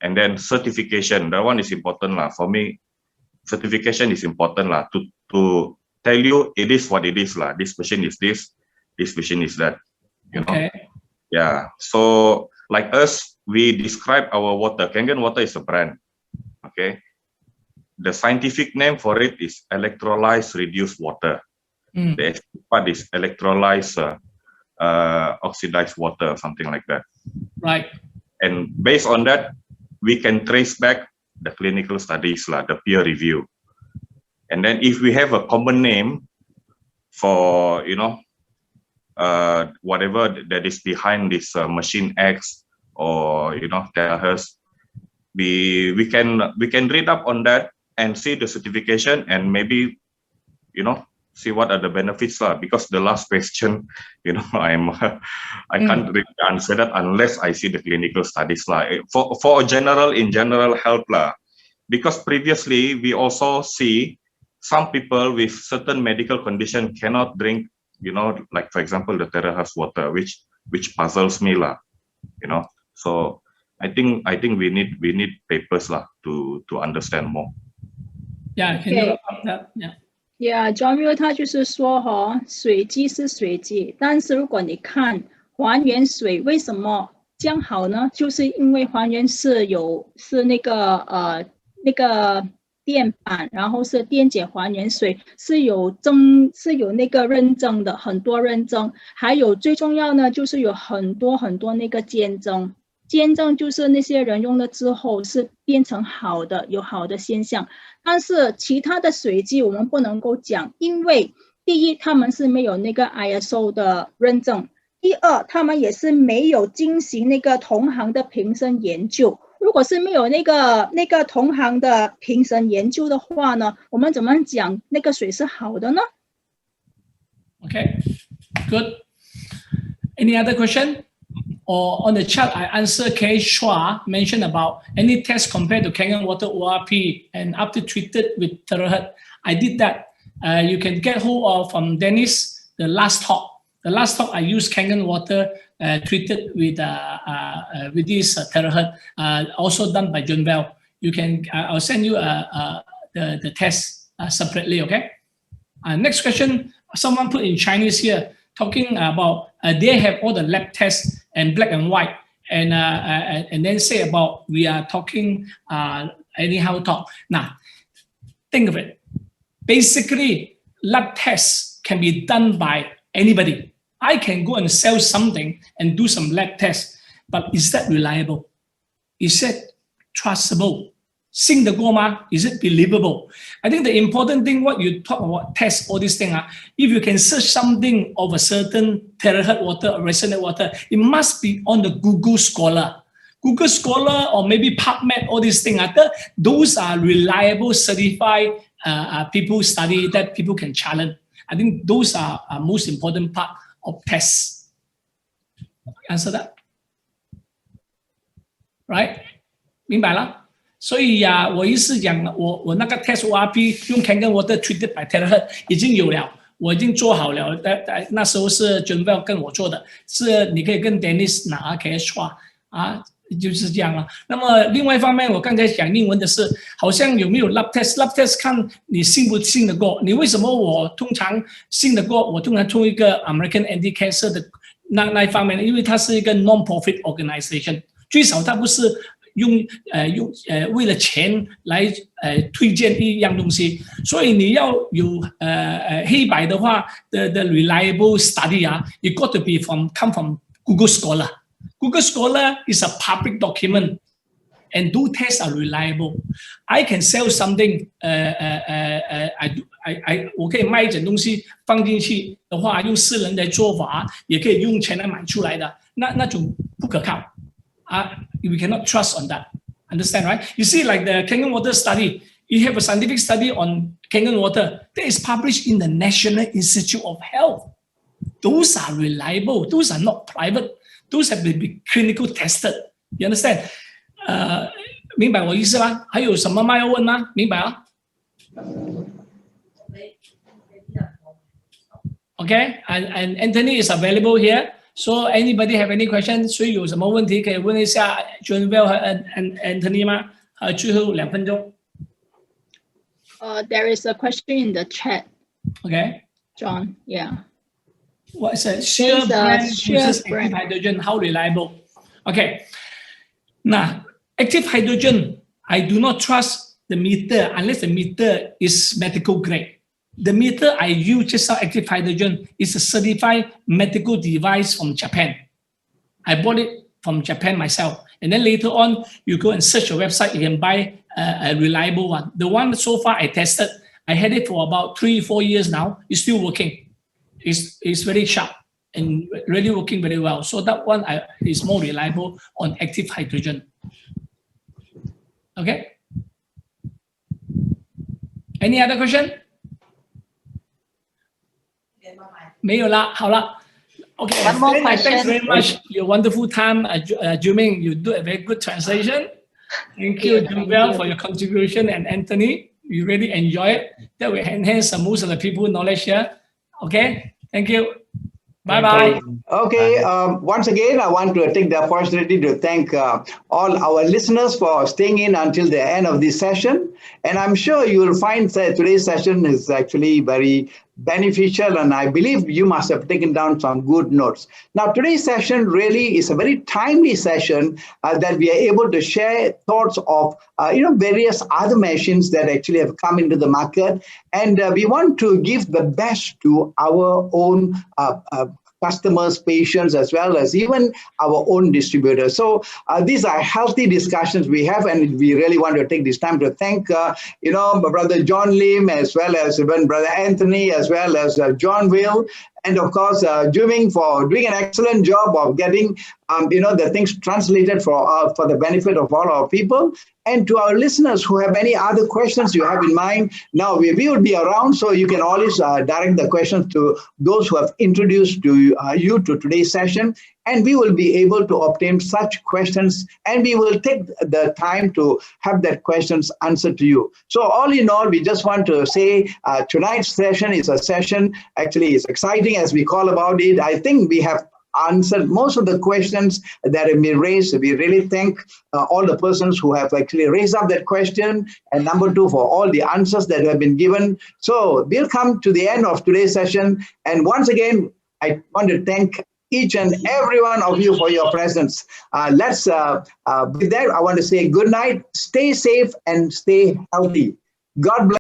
and then certification, that one is important for me. Certification is important to tell you it is what it is this machine is this machine is that, okay. Yeah, so like us, we describe our water. Kangen water is a brand. Okay, the scientific name for it is electrolyzed reduced water. The part is electrolyzed oxidized water, something like that. Right. And based on that, we can trace back the clinical studies, the peer review. And then if we have a common name for whatever that is behind this machine X or Terahertz, we can read up on that and see the certification and maybe see what are the benefits because the last question I can't really answer that unless I see the clinical studies for in general health because previously we also see some people with certain medical condition cannot drink like for example the Terahertz water which puzzles me so I think we need papers to understand more. Yeah, can you wrap up that? Yeah, John 他就是说哈，水机是水机，但是如果你看还原水为什么这样好呢？就是因为还原是那个电板，然后是电解还原水，是有那个认证的，很多认证，还有最重要呢，就是有很多那个见证。见证就是那些人用了之后是变成好的，有好的现象。但是其他的水机我们不能够讲，因为第一他们是没有那个 ISO 的认证，第二他们也是没有进行那个同行的评审研究。如果是没有那个同行的评审研究的话呢，我们怎么讲那个水是好的呢？ Okay, good. Any other question? Or on the chat, I answer K. Shua mentioned about any test compared to Kangen water ORP and after treated with Terahertz. I did that. You can get hold of from Dennis the last talk. The last talk I used Kangen water treated with this Terahertz, also done by John Bell. You can I'll send you the test separately. Okay. Next question. Someone put in Chinese here talking about they have all the lab tests and black and white, and then say about we are talking anyhow talk. Now, think of it. Basically, lab tests can be done by anybody. I can go and sell something and do some lab tests, but is that reliable? Is that trustable? Sing the Goma, is it believable? I think the important thing, what you talk about, test all these things, if you can search something of a certain terahertz water or resonant water, it must be on the Google Scholar. Google Scholar or maybe PubMed, all these things, those are reliable, certified people study that people can challenge. I think those are most important part of tests. Answer that? Right? 明白了？所以我意思讲，我那个 test ORP 用 Kangen water treated by Terahertz 已经有了，我已经做好了。那时候是 John Bell 跟我做的，是你可以跟 Dennis 拿 KS 刷就是这样了。那么另外一方面，我刚才讲英文的是，好像有没有 lab test？lab test 看你信不信得过。你为什么我通常信得过？我通常从一个 American Anti-Cancer 的那一方面，因为它是一个 non-profit organization， 最少它不是为了钱来推荐一样东西，所以你要有黑白的话的 reliable study 啊 ，it got to be come from Google Scholar。Google Scholar is a public document, and do tests are reliable. I can sell something. 我可以卖一种东西放进去的话，用私人的做法，也可以用钱来买出来的，那种不可靠。We cannot trust on that. Understand, right? You see, like the Kangen water study, you have a scientific study on Kangen water that is published in the National Institute of Health. Those are reliable. Those are not private. Those have to be clinical tested. You understand? 明白我意思吗？还有什么吗？要问吗？明白啊 ？Okay, and Anthony is available here. So anybody have any question？ 所以有什么问题可以问一下 Johnwell 和 Anthony 吗？最后2分钟。There is a question in the chat. Okay. John, yeah. What's a shear brand versus active hydrogen? How reliable? Okay. Now, active hydrogen, I do not trust the meter unless the meter is medical grade. The meter I use just for active hydrogen is a certified medical device from Japan. I bought it from Japan myself. And then later on, you go and search your website, you can buy a reliable one. The one so far I tested, I had it for about 3-4 years now. It's still working. It's very sharp and really working very well. So that one is more reliable on active hydrogen. Okay. Any other question? 没有啦，好了。Okay. One more question. Thanks very much. Your wonderful time, Juming. You do a very good translation. Thank you, Jumwell, for your contribution, and Anthony. We really enjoy it. That will enhance most of the people's knowledge here. Okay. Thank you. Bye-bye. Okay. Once again, I want to take the opportunity to thank all our listeners for staying in until the end of this session. And I'm sure you will find that today's session is actually very beneficial, and I believe you must have taken down some good notes. Now, today's session really is a very timely session that we are able to share thoughts of various other machines that actually have come into the market, and we want to give the best to our own customers, patients, as well as even our own distributors. So these are healthy discussions we have, and we really want to take this time to thank, Brother John Lim, as well as even Brother Anthony, as well as John Will, and of course, Juming for doing an excellent job of getting, the things translated for the benefit of all our people. And to our listeners who have any other questions you have in mind, now we will be around, so you can always direct the questions to those who have introduced you to today's session, and we will be able to obtain such questions, and we will take the time to have that questions answered to you. So all in all, we just want to say tonight's session is a session, actually is exciting as we call about it. I think we have answered most of the questions that have been raised. We really thank all the persons who have actually raised up that question, and number 2, for all the answers that have been given. So we'll come to the end of today's session, and once again, I want to thank each and every one of you for your presence. With that, I want to say good night, stay safe, and stay healthy. God bless.